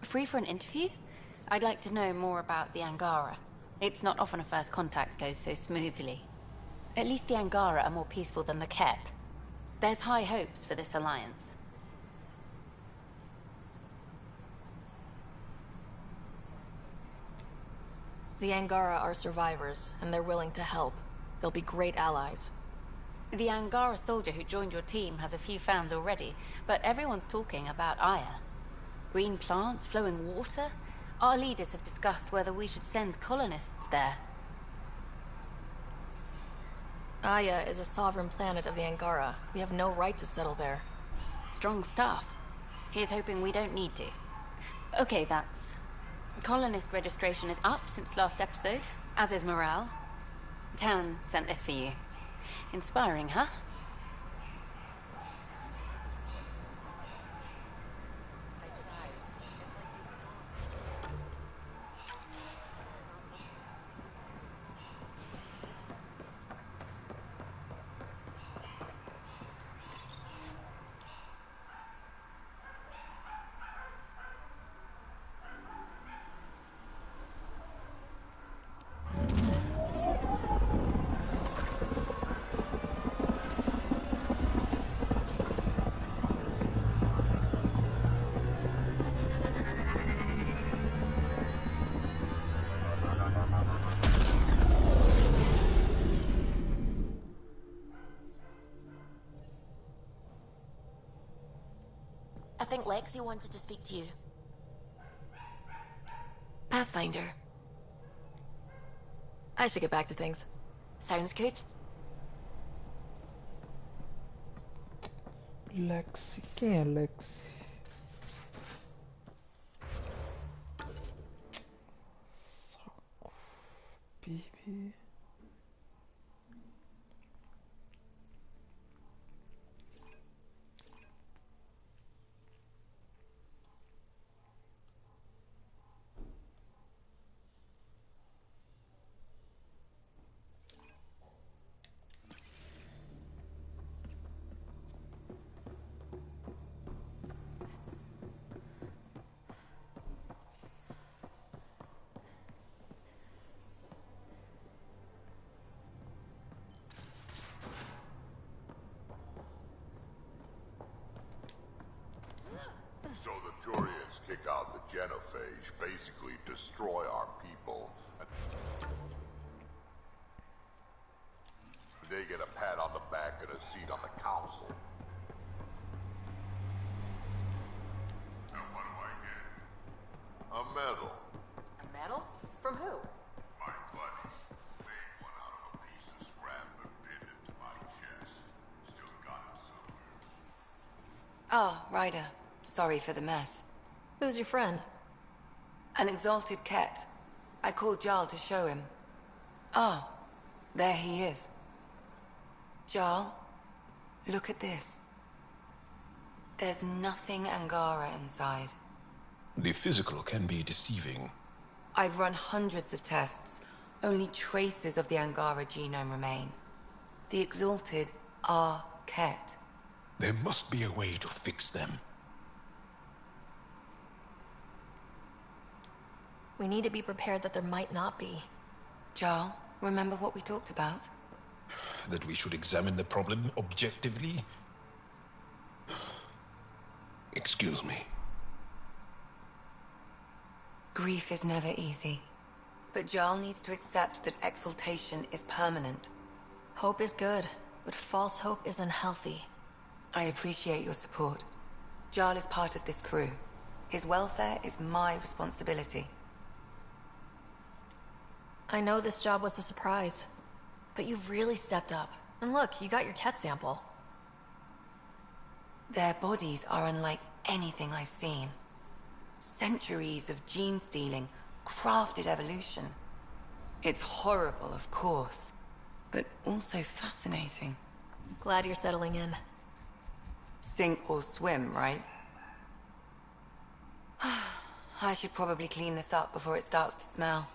free for an interview? I'd like to know more about the Angara. It's not often a first contact goes so smoothly. At least the Angara are more peaceful than the Ket. There's high hopes for this alliance. The Angara are survivors, and they're willing to help. They'll be great allies. The Angara soldier who joined your team has a few fans already, but everyone's talking about Aya. Green plants, flowing water? Our leaders have discussed whether we should send colonists there. Aya is a sovereign planet of the Angara. We have no right to settle there. Strong stuff. Here's hoping we don't need to. Okay, that's... Colonist registration is up since last episode, as is morale. Tan sent this for you. Inspiring, huh? I think Lexi wanted to speak to you. Pathfinder. I should get back to things. Sounds good. Lexi. Quem é Lexi? Saco. Bibi. So the Turians kick out the Genophage, basically destroy our people. They get a pat on the back and a seat on the council. And what do I get? A medal. A medal? From who? My buddy made one out of a piece of scrap and pinned it to my chest. Still got it somewhere. Ah, Ryder. Sorry for the mess. Who's your friend? An exalted Ket. I called Jarl to show him. Ah, there he is. Jarl, look at this. There's nothing Angara inside. The physical can be deceiving. I've run hundreds of tests. Only traces of the Angara genome remain. The exalted are Ket. There must be a way to fix them. We need to be prepared that there might not be. Jarl, remember what we talked about? That we should examine the problem objectively? Excuse me. Grief is never easy. But Jarl needs to accept that exaltation is permanent. Hope is good, but false hope is unhealthy. I appreciate your support. Jarl is part of this crew. His welfare is my responsibility. I know this job was a surprise, but you've really stepped up. And look, you got your Ket sample. Their bodies are unlike anything I've seen. Centuries of gene stealing, crafted evolution. It's horrible, of course, but also fascinating. Glad you're settling in. Sink or swim, right? I should probably clean this up before it starts to smell.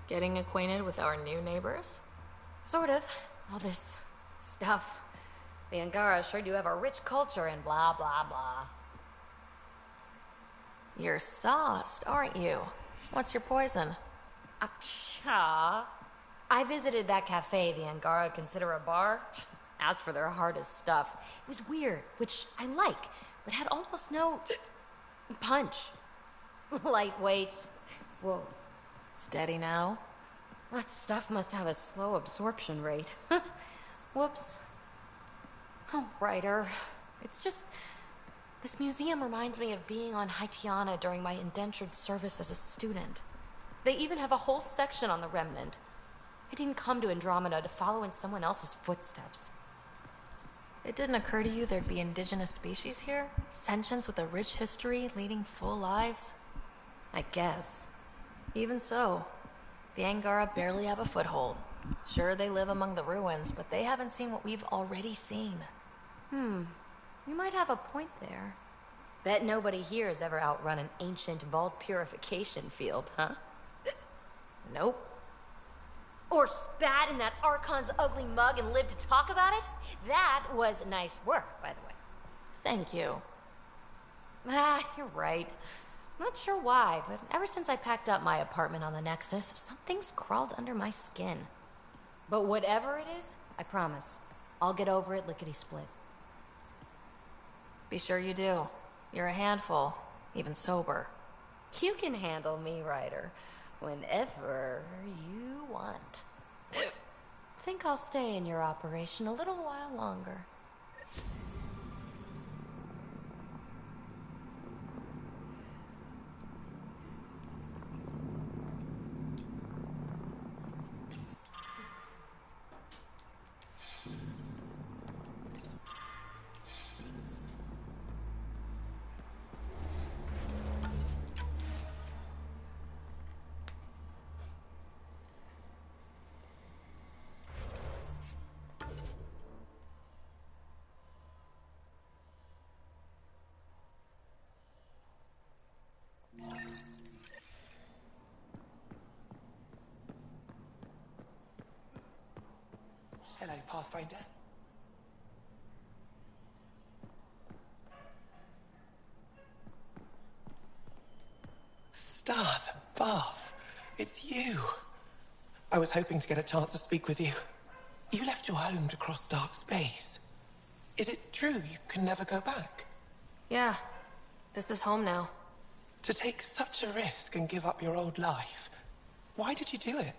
Getting acquainted with our new neighbors? Sort of. All this stuff. The Angara sure do have a rich culture and blah, blah, blah. You're sauced, aren't you? What's your poison? Acha. I visited that cafe the Angara consider a bar. Asked for their hardest stuff. It was weird, which I like, but had almost no punch. Lightweight. Whoa. Steady now? That stuff must have a slow absorption rate. Whoops. Oh, Ryder. It's just... This museum reminds me of being on Haitiana during my indentured service as a student. They even have a whole section on the Remnant. I didn't come to Andrômeda to follow in someone else's footsteps. It didn't occur to you there'd be indigenous species here? Sentients with a rich history, leading full lives? I guess. Even so, the Angara barely have a foothold. Sure, they live among the ruins, but they haven't seen what we've already seen. You might have a point there. Bet nobody here has ever outrun an ancient vault purification field, huh? Nope. Or spat in that Archon's ugly mug and lived to talk about it? That was nice work, by the way. Thank you. You're right. Not sure why, but ever since I packed up my apartment on the Nexus, something's crawled under my skin. But whatever it is, I promise, I'll get over it lickety-split. Be sure you do. You're a handful, even sober. You can handle me, Ryder, whenever you want. Think I'll stay in your operation a little while longer. Hello, Pathfinder. Stars above. It's you. I was hoping to get a chance to speak with you. You left your home to cross dark space. Is it true you can never go back? Yeah. This is home now. To take such a risk and give up your old life, why did you do it?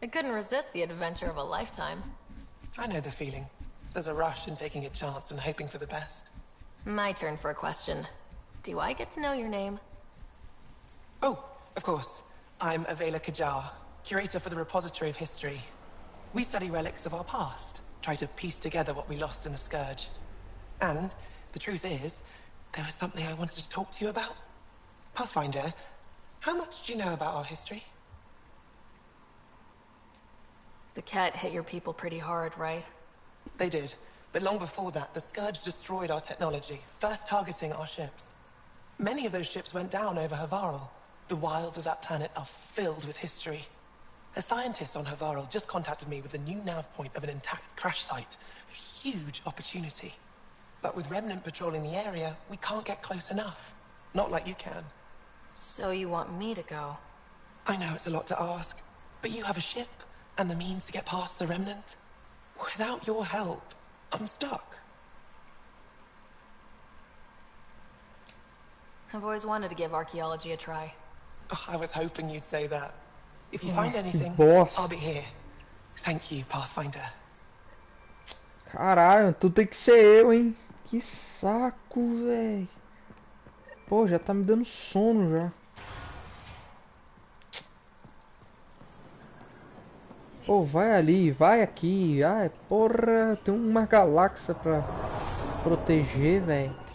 I couldn't resist the adventure of a lifetime. I know the feeling. There's a rush in taking a chance and hoping for the best. My turn for a question. Do I get to know your name? Oh, of course. I'm Avela Kajar, curator for the Repository of History. We study relics of our past, try to piece together what we lost in the Scourge. And the truth is, there was something I wanted to talk to you about. Pathfinder, how much do you know about our history? The cat hit your people pretty hard, right? They did. But long before that, the Scourge destroyed our technology, first targeting our ships. Many of those ships went down over Havarl. The wilds of that planet are filled with history. A scientist on Havarl just contacted me with the new nav point of an intact crash site. A huge opportunity. But with Remnant patrolling the area, we can't get close enough. Not like you can. So you want me to go? I know it's a lot to ask, but you have a ship and the means to get past the Remnant. Without your help, I'm stuck. I've always wanted to give archaeology a try. Oh, I was hoping you'd say that. If you find anything, boss. I'll be here. Thank you, Pathfinder. Caralho, tu tem que ser eu, hein? Que saco, véi. Pô, já tá me dando sono já. Pô, vai ali, vai aqui. Ai, porra, tem uma galáxia pra proteger, velho.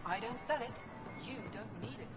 I don't sell it, you don't need it.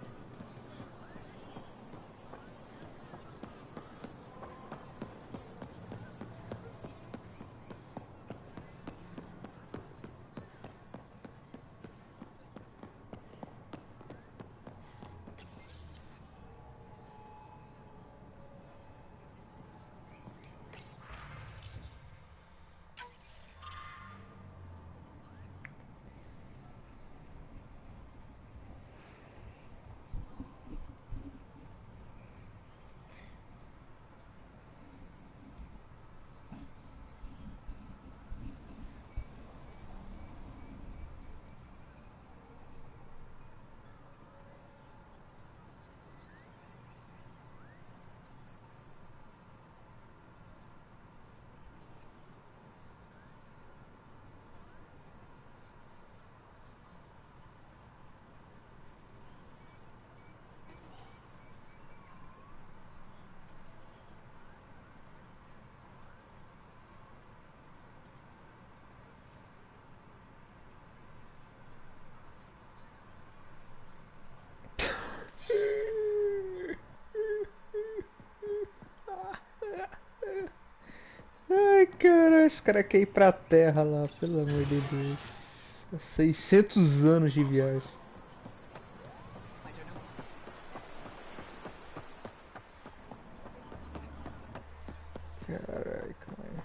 Ai, cara, esse cara quer ir pra terra lá, pelo amor de Deus. 600 anos de viagem. Caralho, calma aí.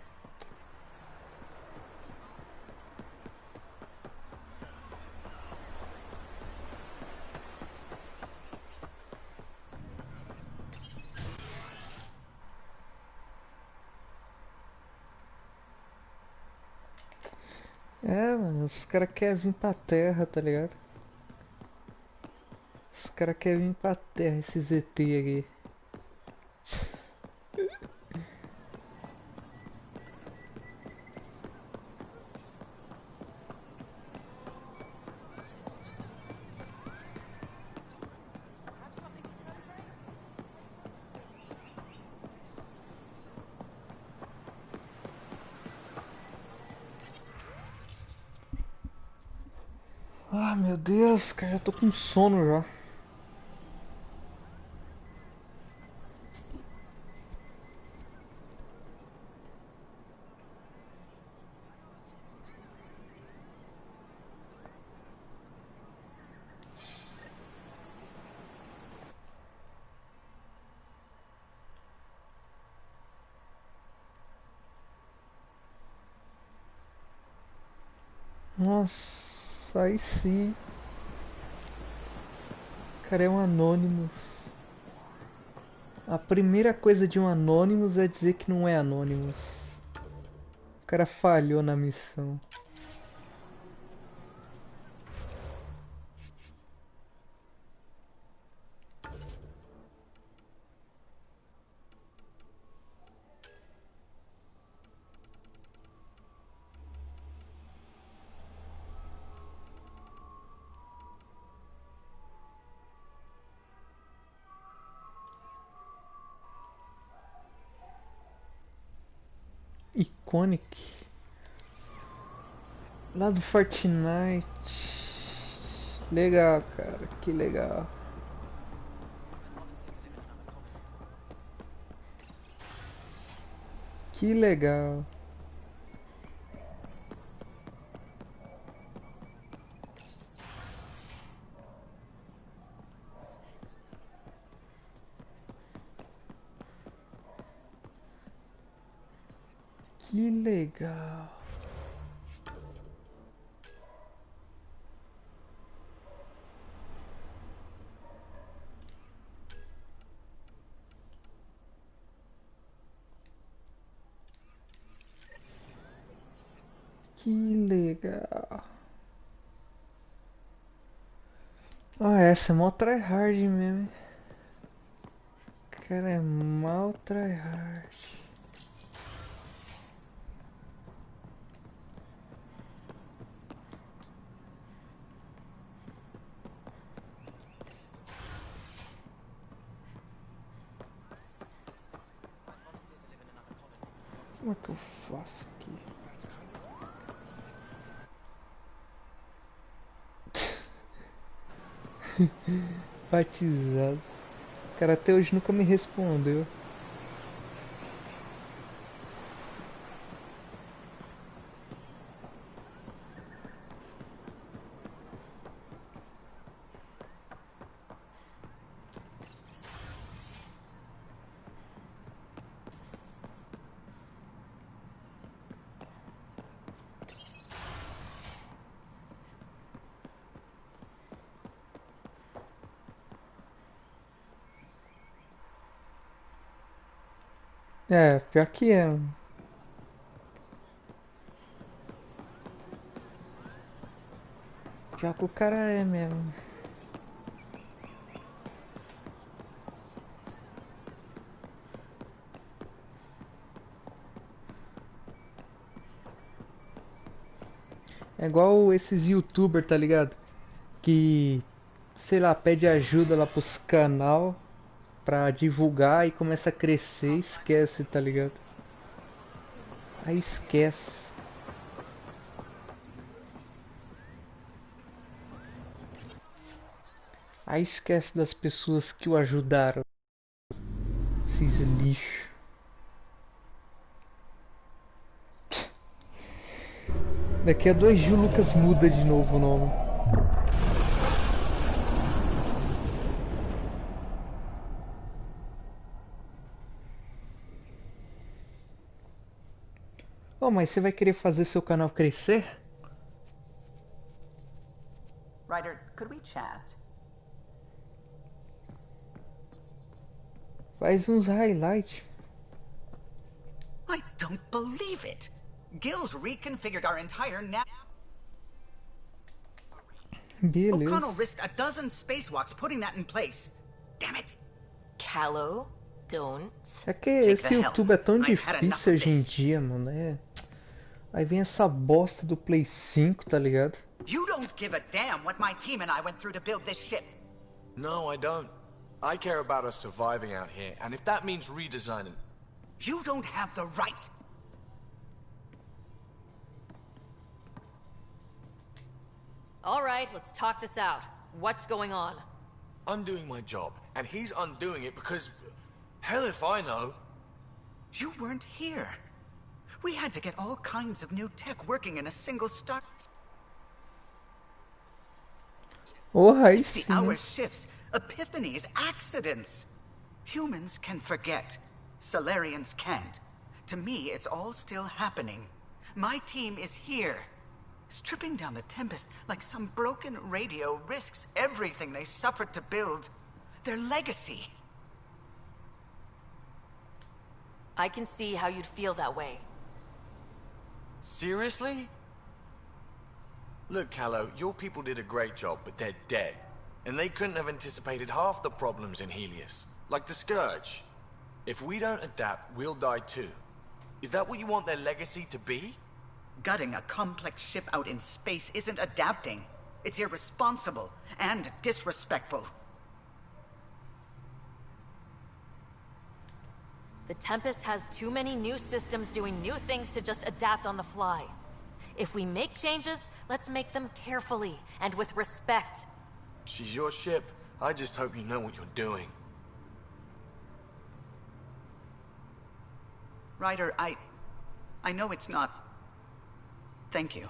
É, mano, os caras querem vir pra terra, tá ligado? Os caras querem vir pra terra, esses ET aqui. Ah, meu Deus, cara, já tô com sono já. Nossa, aí sim. Cara, é um Anonymous. A primeira coisa de um Anonymous é dizer que não é Anonymous. O cara falhou na missão. Iconic. Lá do Fortnite. Legal, cara. Que legal. Que legal. Que legal. Que legal. Ah, essa é mó tryhard mesmo. Cara, é mal tryhard. Como é que eu faço aqui? Batizado. O cara até hoje nunca me respondeu. É, pior que é. Pior que o cara é mesmo. É igual esses youtubers, tá ligado? Que, sei lá, pede ajuda lá pros canal pra divulgar e começa a crescer e esquece, tá ligado? Aí esquece. Aí esquece das pessoas que o ajudaram. Esses lixo. Daqui a 2 dias o Lucas muda de novo o nome. Oh, mas você vai querer fazer seu canal crescer? Ryder, could we chat? Faz uns highlights. I don't believe it. Gil's reconfigured our entire Beleza. O'Connell risked a dozen spacewalks putting that in place. Damn it. Callow, don't. É que esse YouTube é tão difícil hoje em dia, mano. É. Aí vem essa bosta do Play 5, tá ligado? You don't give a damn what my team and I went through to build this ship. No, I don't. I care about us surviving out here, and if that means redesigning... You don't have the right. All right, let's talk this out. What's going on? I'm doing my job, and he's undoing it because... Hell if I know. You weren't here. We had to get all kinds of new tech working in a single start. Aí 50-hour shifts, epiphanies, accidents. Humans can forget. Solarians can't. To me, it's all still happening. My team is here. Stripping down the Tempest like some broken radio risks everything they suffered to build. Their legacy. I can see how you'd feel that way. Seriously? Look, Callow, your people did a great job, but they're dead. And they couldn't have anticipated half the problems in Helios. Like the Scourge. If we don't adapt, we'll die too. Is that what you want their legacy to be? Gutting a complex ship out in space isn't adapting. It's irresponsible and disrespectful. The Tempest has too many new systems doing new things to just adapt on the fly. If we make changes, let's make them carefully and with respect. She's your ship. I just hope you know what you're doing. Ryder, I know it's not... Thank you.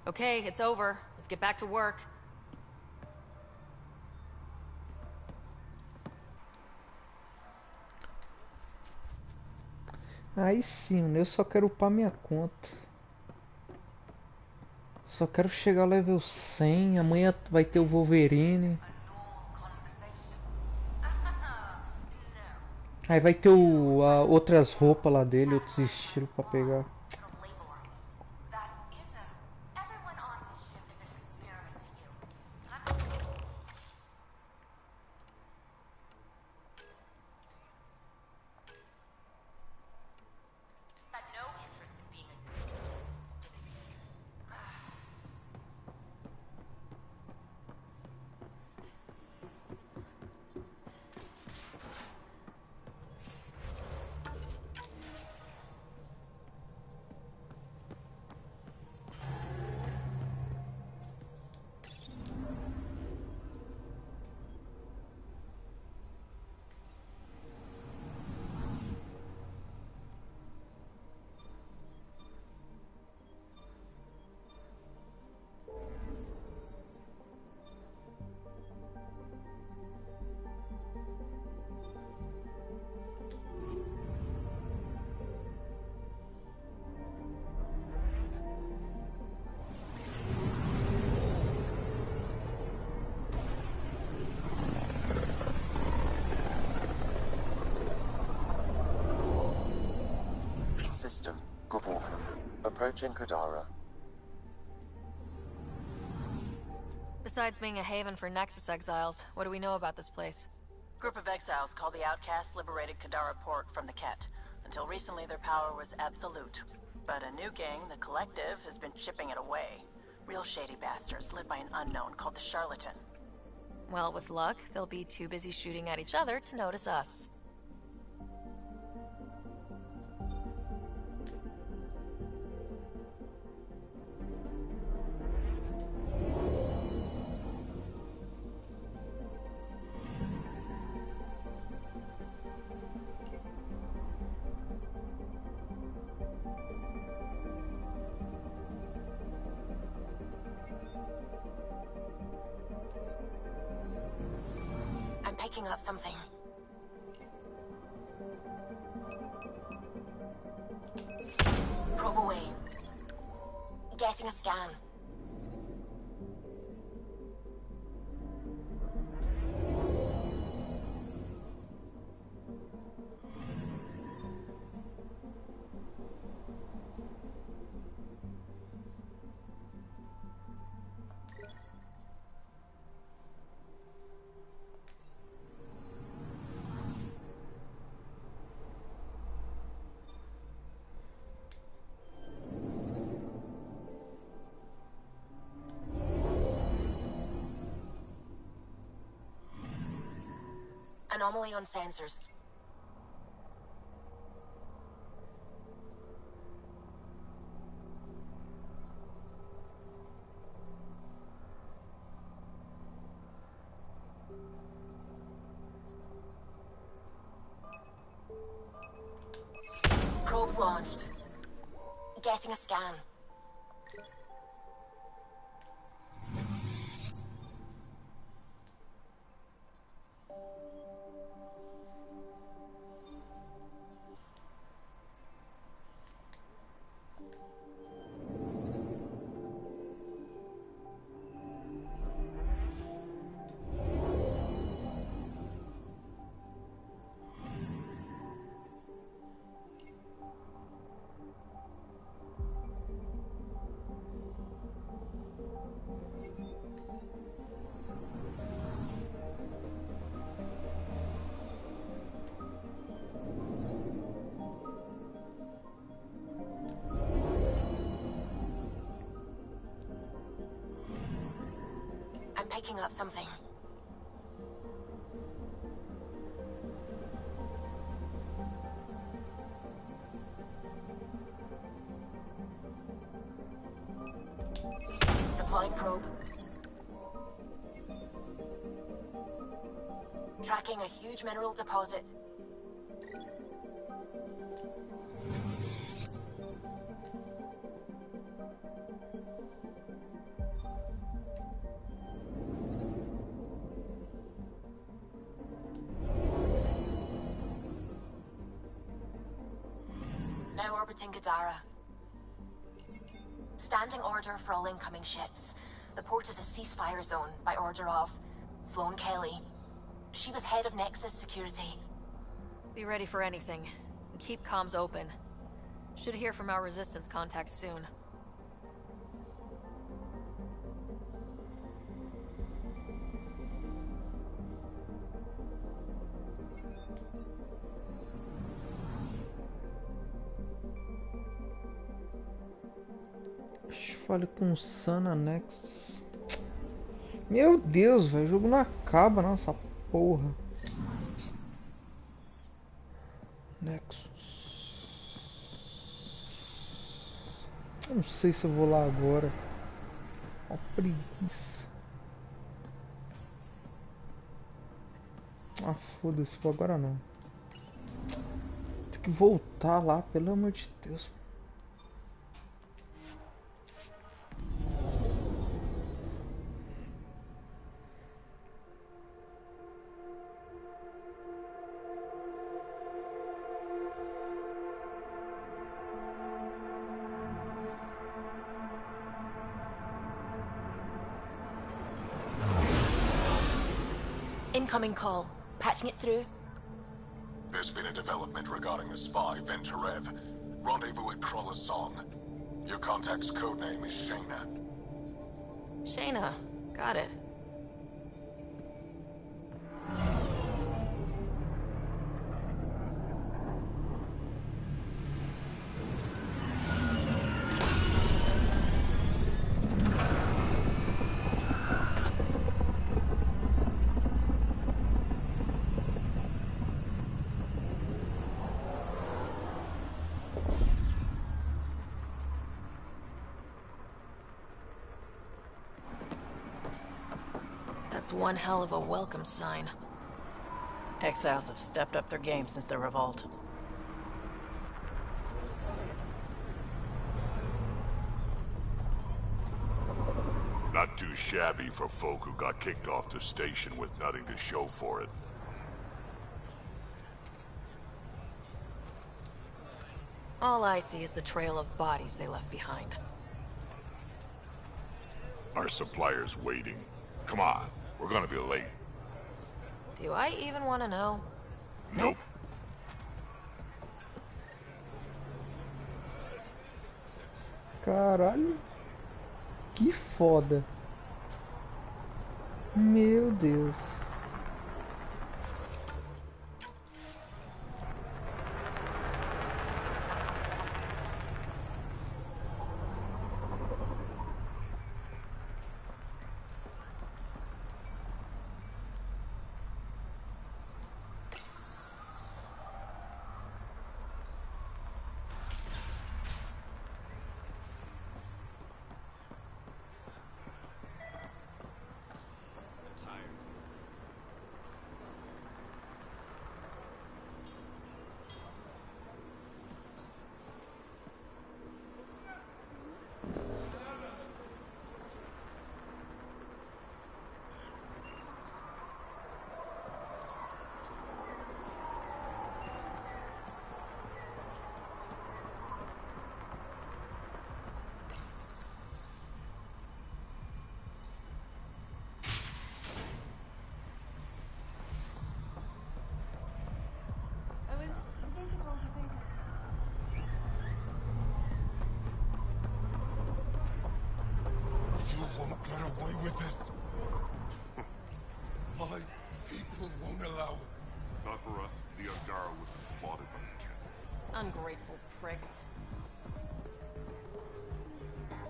Okay, it's over. Let's get back to work. Aí sim, eu só quero upar minha conta. Só quero chegar ao level 100. Amanhã vai ter o Wolverine. Aí vai ter outras roupas lá dele, outros estilos pra pegar. system, Gavorkum, approaching Kadara. Besides being a haven for Nexus exiles, what do we know about this place? Group of exiles called the Outcasts liberated Kadara port from the Ket. Until recently, their power was absolute. But a new gang, the Collective, has been chipping it away. Real shady bastards led by an unknown called the Charlatan. Well, with luck, they'll be too busy shooting at each other to notice us. I'm picking up something. Probe away. Getting a scan. Anomaly on sensors. Probes launched. Getting a scan. I'm picking up something. Deploying probe. Tracking a huge mineral deposit. Now orbiting Kadara. Standing order for all incoming ships. The port is a ceasefire zone by order of Sloane Kelly. She was head of Nexus security. Be ready for anything. And keep comms open. Should hear from our resistance contacts soon. Fale com Sana Nexus. Meu Deus, velho. O jogo não acaba, não, essa porra. Nexus. Eu não sei se eu vou lá agora. Ó, preguiça. Ah, foda-se, vou agora não. Tem que voltar lá, pelo amor de Deus. Incoming call. Patching it through. There's been a development regarding the spy, Venturev. Rendezvous at Crawler's Song. Your contact's codename is Shayna. Shayna. Got it. That's one hell of a welcome sign. Exiles have stepped up their game since the revolt. Not too shabby for folk who got kicked off the station with nothing to show for it. All I see is the trail of bodies they left behind. Our supplier's waiting. Come on, we're gonna be late. Do I even want to know? Nope. Caralho. Que foda. Meu Deus. You won't get away with this. My people won't allow it. Not for us. The Undara would be slaughtered by the cat. Ungrateful prick.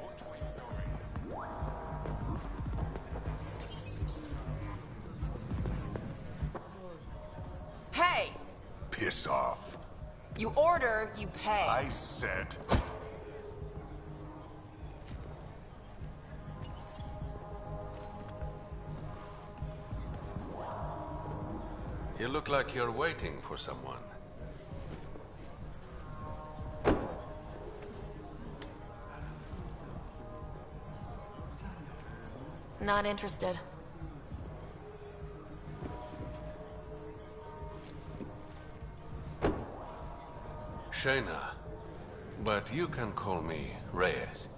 Which way you going? Hey! Piss off. You order, you pay. I said. You look like you're waiting for someone. Not interested. Shayna, but you can call me Reyes.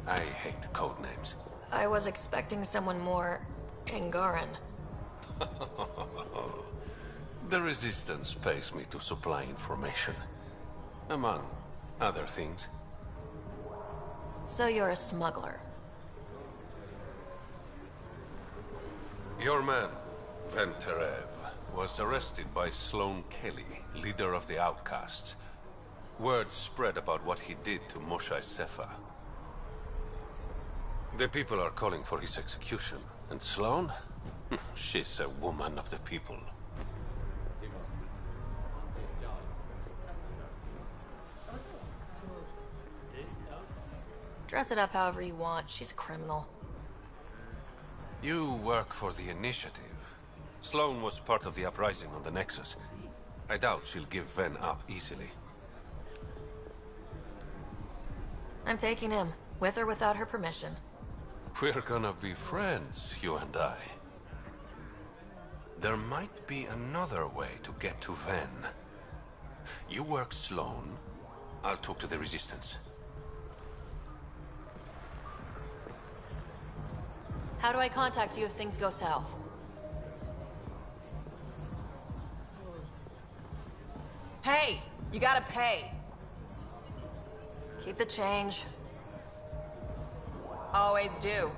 I hate code names. I was expecting someone more Angaran. The Resistance pays me to supply information, among other things. So you're a smuggler. Your man, Van Terev, was arrested by Sloane Kelly, leader of the Outcasts. Word spread about what he did to Moshe Sefa. The people are calling for his execution. And Sloane? She's a woman of the people. Dress it up however you want. She's a criminal. You work for the Initiative. Sloane was part of the uprising on the Nexus. I doubt she'll give Ven up easily. I'm taking him, with or without her permission. We're gonna be friends, you and I. There might be another way to get to Ven. You work Sloane, I'll talk to the Resistance. How do I contact you if things go south? Hey! You gotta pay! Keep the change. Always do.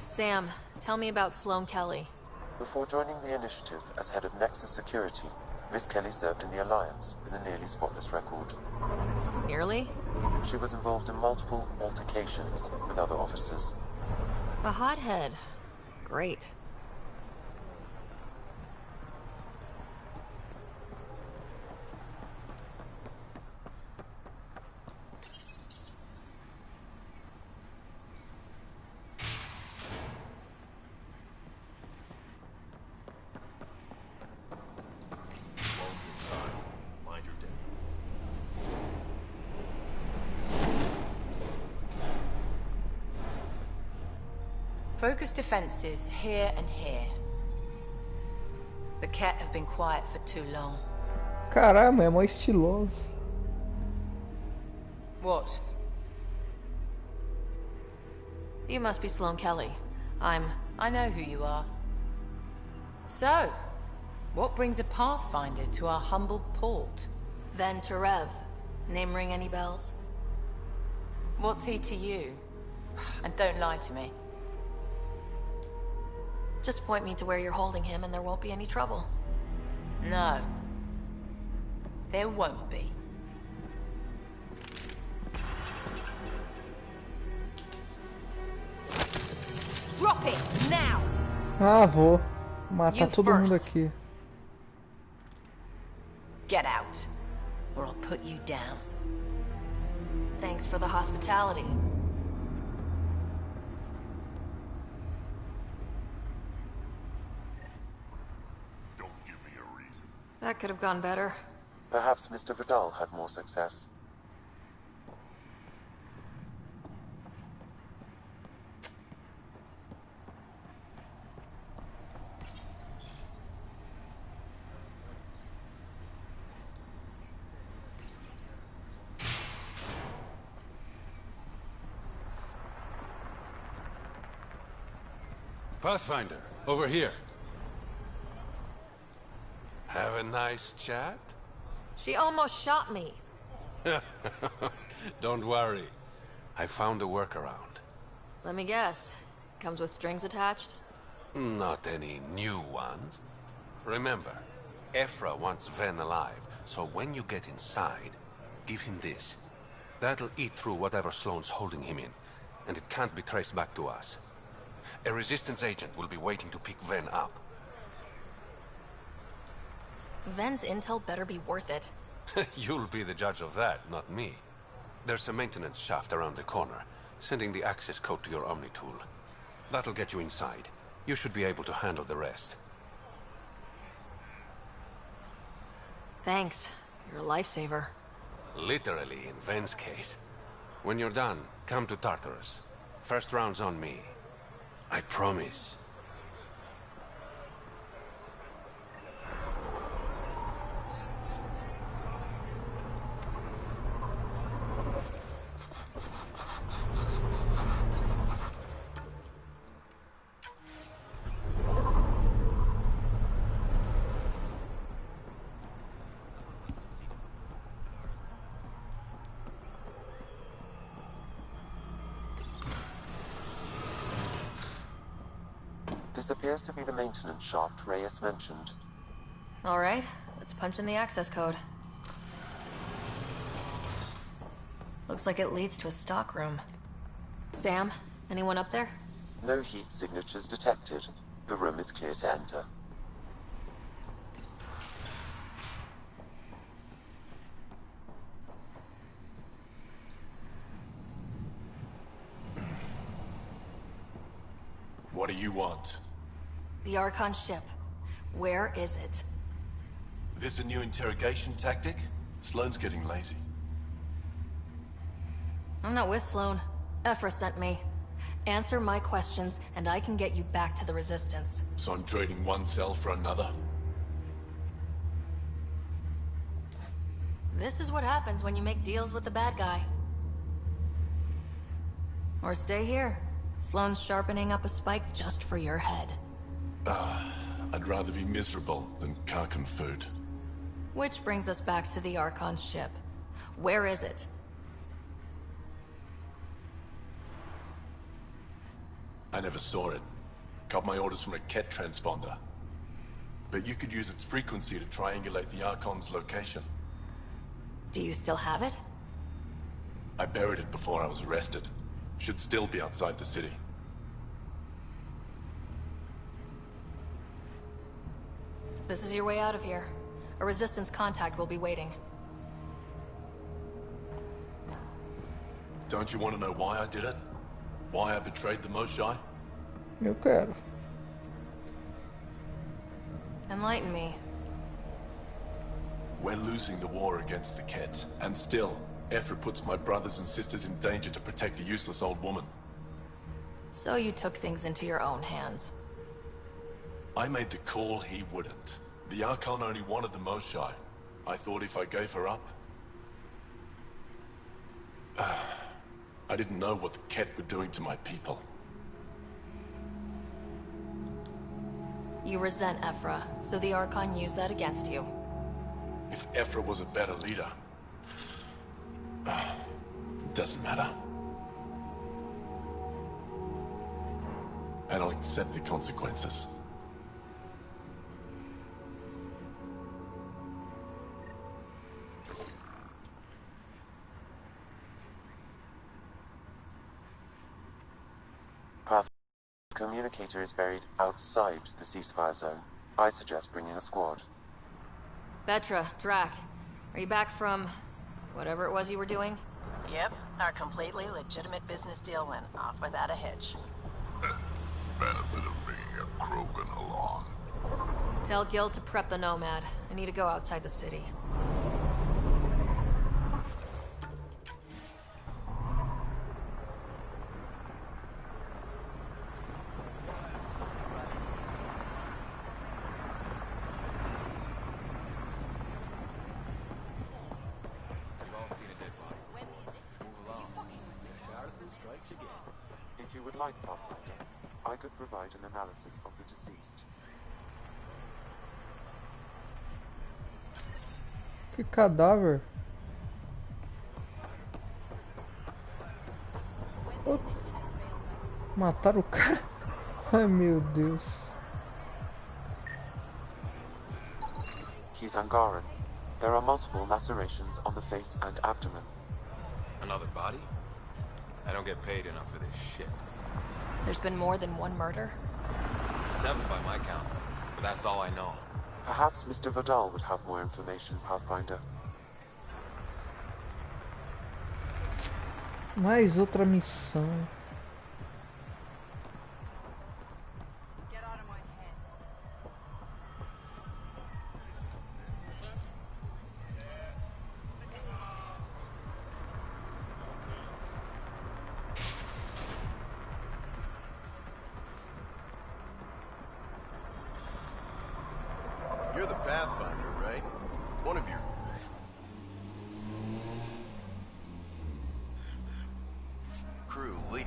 Sam, tell me about Sloane Kelly. Before joining the initiative as head of Nexus Security, Miss Kelly served in the Alliance with a nearly spotless record. Nearly? She was involved in multiple altercations with other officers. A hothead. Great. Focus defenses here and here. The Ket have been quiet for too long. Caramba, é mó estiloso. What? You must be Sloane Kelly. I know who you are. So, what brings a Pathfinder to our humble port? Ven Terev. Name ring any bells? What's he to you? And don't lie to me. Just point me to where you're holding him and there won't be any trouble. No. There won't be. Drop it, now! Ah, vou matar todo mundo aqui. Get out, or I'll put you down. Thanks for the hospitality. That could have gone better. Perhaps Mr. Vidal had more success. Pathfinder, over here. Have a nice chat? She almost shot me. Don't worry. I found a workaround. Let me guess. Comes with strings attached? Not any new ones. Remember, Ephra wants Ven alive, so when you get inside, give him this. That'll eat through whatever Sloane's holding him in, and it can't be traced back to us. A Resistance agent will be waiting to pick Ven up. Ven's intel better be worth it. You'll be the judge of that, not me. There's a maintenance shaft around the corner, sending the access code to your Omni tool. That'll get you inside. You should be able to handle the rest. Thanks. You're a lifesaver. Literally, in Ven's case. When you're done, come to Tartarus. First round's on me. I promise. This appears to be the maintenance shaft Reyes mentioned. Alright, let's punch in the access code. Looks like it leads to a stockroom. Sam, anyone up there? No heat signatures detected. The room is clear to enter. What do you want? The Archon ship. Where is it? This a new interrogation tactic? Sloane's getting lazy. I'm not with Sloane. Ephra sent me. Answer my questions, and I can get you back to the Resistance. So I'm trading one cell for another? This is what happens when you make deals with the bad guy. Or stay here. Sloane's sharpening up a spike just for your head. I'd rather be miserable than Karkan food. Which brings us back to the Archon's ship. Where is it? I never saw it. Got my orders from a Ket transponder. But you could use its frequency to triangulate the Archon's location. Do you still have it? I buried it before I was arrested. Should still be outside the city. This is your way out of here. A Resistance contact will be waiting. Don't you want to know why I did it? Why I betrayed the Moshae? Eu quero. Enlighten me. We're losing the war against the Ket, and still, Ephra puts my brothers and sisters in danger to protect a useless old woman. So you took things into your own hands. I made the call he wouldn't. The Archon only wanted the Moshae. I thought if I gave her up... I didn't know what the Ket were doing to my people. You resent Ephra, so the Archon used that against you. If Ephra was a better leader... it doesn't matter. And I'll accept the consequences. Path communicator is buried outside the ceasefire zone. I suggest bringing a squad. Vetra, Drac, are you back from whatever it was you were doing? Yep, our completely legitimate business deal went off without a hitch. Benefit of bringing a Krogan along. Tell Gil to prep the Nomad. I need to go outside the city. If you would like, Pathfinder, I could provide an analysis of the deceased. Que cadáver. Oh. Mataram o cara. Ai meu Deus. He's Angaran. There are multiple lacerations on the face and abdomen. Another body? I don't get paid enough for this shit. There's been more than one murder? 7 by my count, but that's all I know. Perhaps Mr. Vidal would have more information, Pathfinder. Mais outra missão. You're the Pathfinder, right? One of your... crew, we...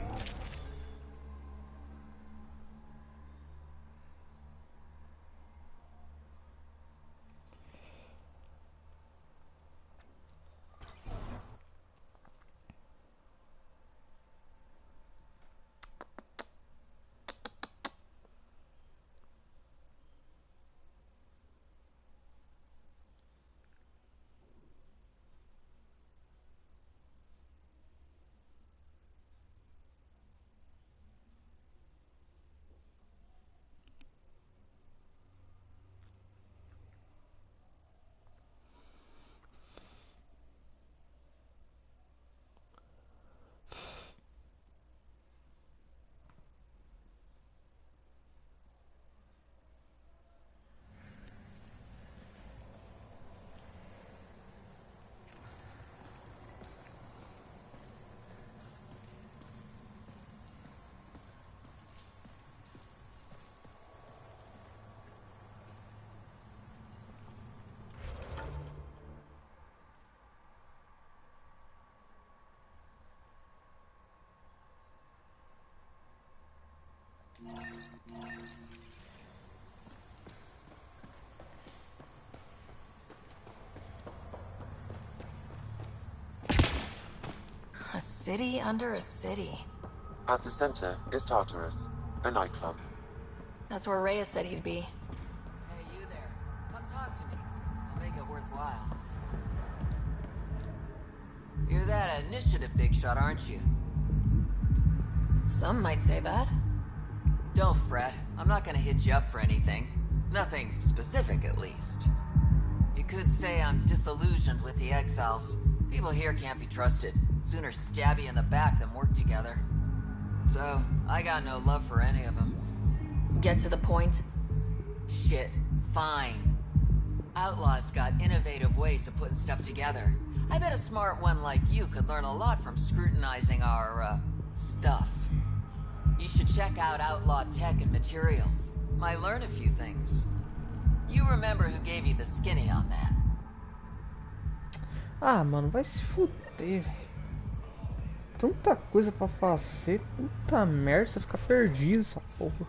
city under a city. At the center is Tartarus, a nightclub. That's where Reyes said he'd be. Hey, you there. Come talk to me. I'll make it worthwhile. You're that initiative big shot, aren't you? Some might say that. Don't fret. I'm not gonna hit you up for anything. Nothing specific, at least. You could say I'm disillusioned with the exiles. People here can't be trusted. Sooner stab you in the back than work together. So, I got no love for any of them. Get to the point. Shit, fine. Outlaws got innovative ways of putting stuff together. I bet a smart one like you could learn a lot from scrutinizing our, stuff. You should check out Outlaw Tech and Materials. Might learn a few things. You remember who gave you the skinny on that? Ah, mano, vai se fuder, velho. Tanta coisa pra fazer. Puta merda, você fica perdido essa porra.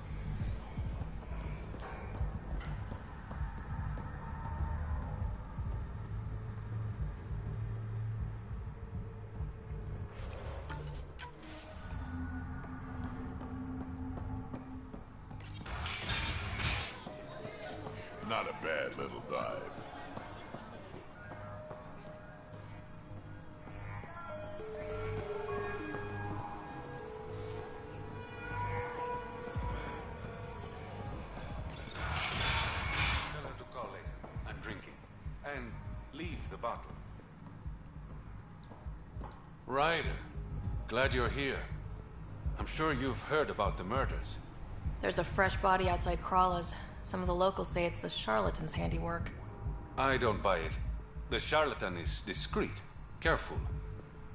Not a bad little dive. Tell her to call later. I'm drinking. And leave the bottle. Ryder, glad you're here. I'm sure you've heard about the murders. There's a fresh body outside Krala's. Some of the locals say it's the charlatan's handiwork. I don't buy it. The charlatan is discreet, careful.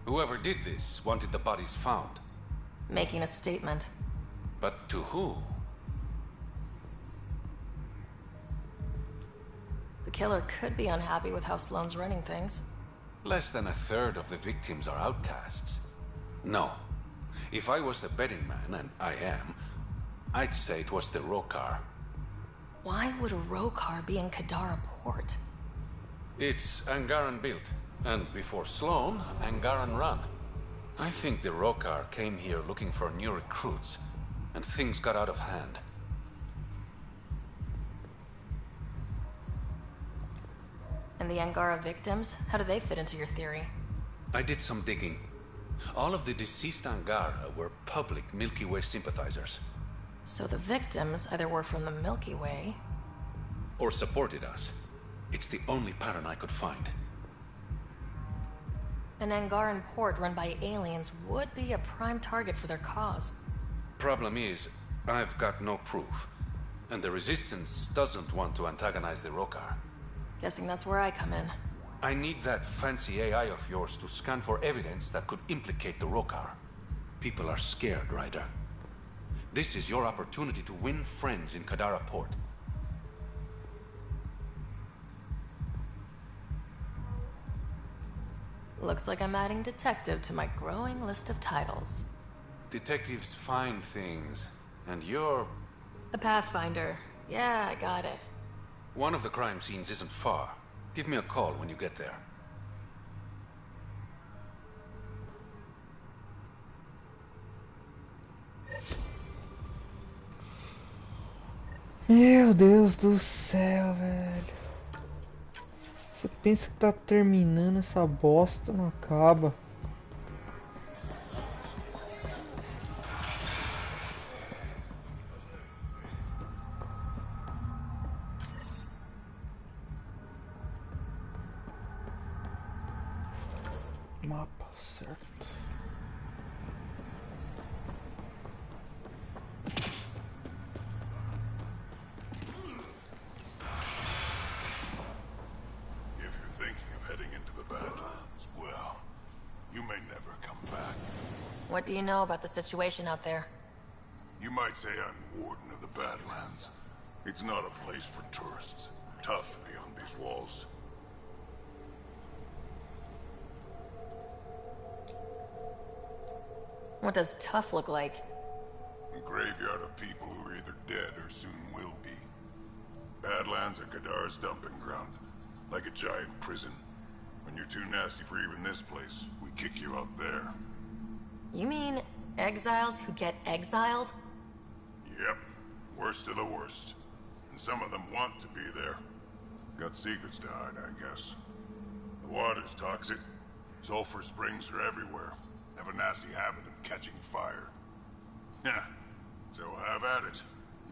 Whoever did this wanted the bodies found. Making a statement. But to who? The killer could be unhappy with how Sloane's running things. Less than a third of the victims are outcasts. No. If I was the betting man, and I am, I'd say it was the Rokar. Why would a Rokar be in Kadara port? It's Angaran built, and before Sloane, Angaran run. I think the Rokar came here looking for new recruits, and things got out of hand. And the Angara victims? How do they fit into your theory? I did some digging. All of the deceased Angara were public Milky Way sympathizers. So the victims either were from the Milky Way... or supported us. It's the only pattern I could find. An Angaran port run by aliens would be a prime target for their cause. Problem is, I've got no proof. And the Resistance doesn't want to antagonize the Rokar. Guessing that's where I come in. I need that fancy AI of yours to scan for evidence that could implicate the Rokar. People are scared, Ryder. This is your opportunity to win friends in Kadara Port. Looks like I'm adding detective to my growing list of titles. Detectives find things, and you're... A pathfinder. Yeah, I got it. One of the crime scenes isn't far. Give me a call when you get there. Meu Deus do céu, velho. Você pensa que tá terminando essa bosta, não acaba. Mapa certo. What do you know about the situation out there? You might say I'm Warden of the Badlands. It's not a place for tourists. Tough beyond these walls. What does tough look like? A graveyard of people who are either dead or soon will be. Badlands are Kadara's dumping ground. Like a giant prison. When you're too nasty for even this place, we kick you out there. exiles who get exiled? Yep. Worst of the worst. And some of them want to be there. Got secrets to hide, I guess. The water's toxic. Sulfur springs are everywhere. Have a nasty habit of catching fire. Yeah. So have at it.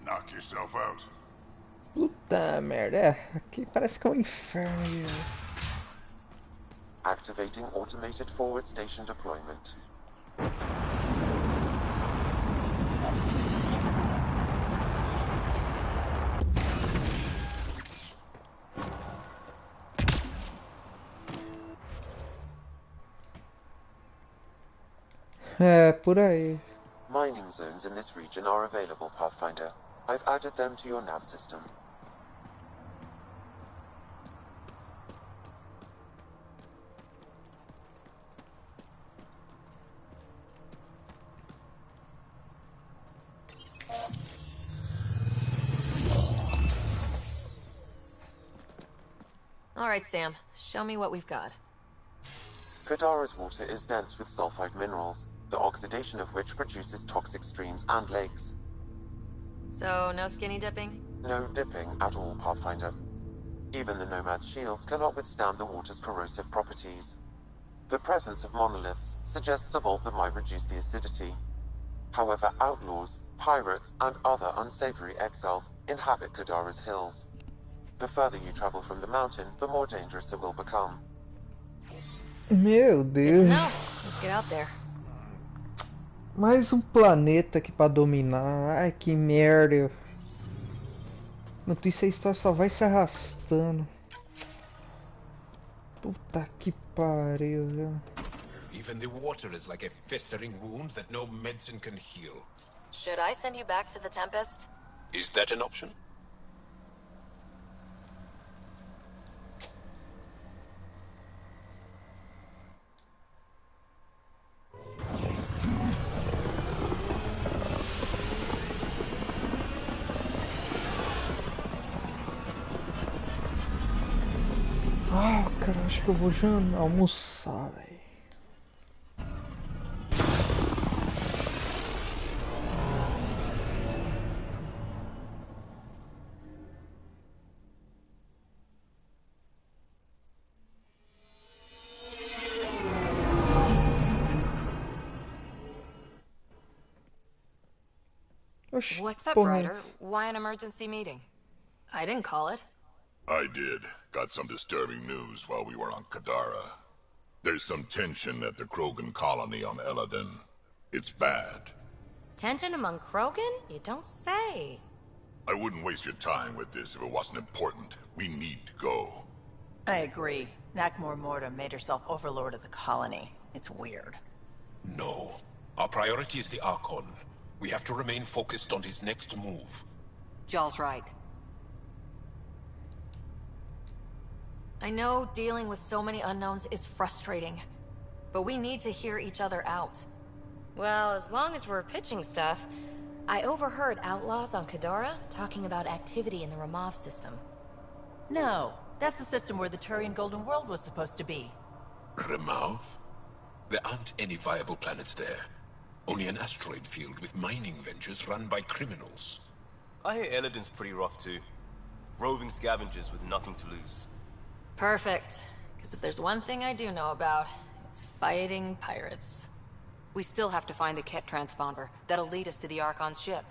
Knock yourself out. Puta merda, é, aqui parece que é um inferno ali, né? Activating automated forward station deployment. É, por aí. Mining zones in this region are available, Pathfinder. I've added them to your nav system. All right, Sam. Show me what we've got. Kadara's water is dense with sulfide minerals, the oxidation of which produces toxic streams and lakes. So, no skinny dipping? No dipping at all, Pathfinder. Even the Nomad's shields cannot withstand the water's corrosive properties. The presence of monoliths suggests a vault that might reduce the acidity. However, outlaws, pirates, and other unsavory exiles inhabit Kadara's hills. The further you travel from the mountain, the more dangerous it will become. Meu Deus. Let's get out there. Mais um planeta aqui pra dominar. Ai, que merda. Enquanto isso, a história só vai se arrastando. Puta que pariu, viu? Even the water is like a festering wound that no medicine can heal. Should I send you back to the Tempest? Is that an option? Ah, cara, acho que eu vou já almoçar, velho. What's up, Ryder? Why an emergency meeting? I didn't call it. I did. Got some disturbing news while we were on Kadara. There's some tension at the Krogan colony on Eladin. It's bad. Tension among Krogan? You don't say. I wouldn't waste your time with this if it wasn't important. We need to go. I agree. Nakmor Morta made herself overlord of the colony. It's weird. No. Our priority is the Archon. We have to remain focused on his next move. Jaal's right. I know dealing with so many unknowns is frustrating, but we need to hear each other out. Well, as long as we're pitching stuff, I overheard outlaws on Kadara talking about activity in the Ramov system. No, that's the system where the Turian Golden World was supposed to be. Ramov? There aren't any viable planets there. Only an asteroid field with mining ventures run by criminals. I hear Eladin's pretty rough too. Roving scavengers with nothing to lose. Perfect. Because if there's one thing I do know about, it's fighting pirates. We still have to find the Ket transponder. That'll lead us to the Archon's ship.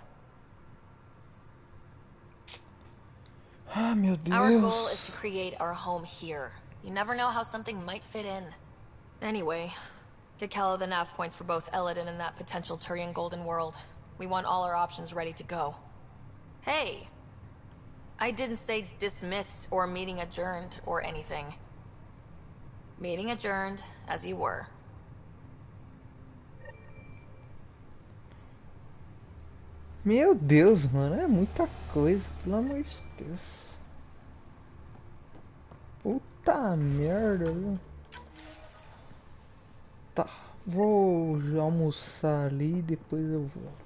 Ah, meu Deus. Our goal is to create our home here. You never know how something might fit in. Anyway, get Calo the nav points for both Eladin and that potential Turian Golden World. We want all our options ready to go. Hey! I didn't say dismissed or meeting adjourned or anything. Meeting adjourned, as you were. Meu Deus, mano, é muita coisa, pelo amor de Deus. Puta merda, viu? Tá, vou já almoçar ali e depois eu volto.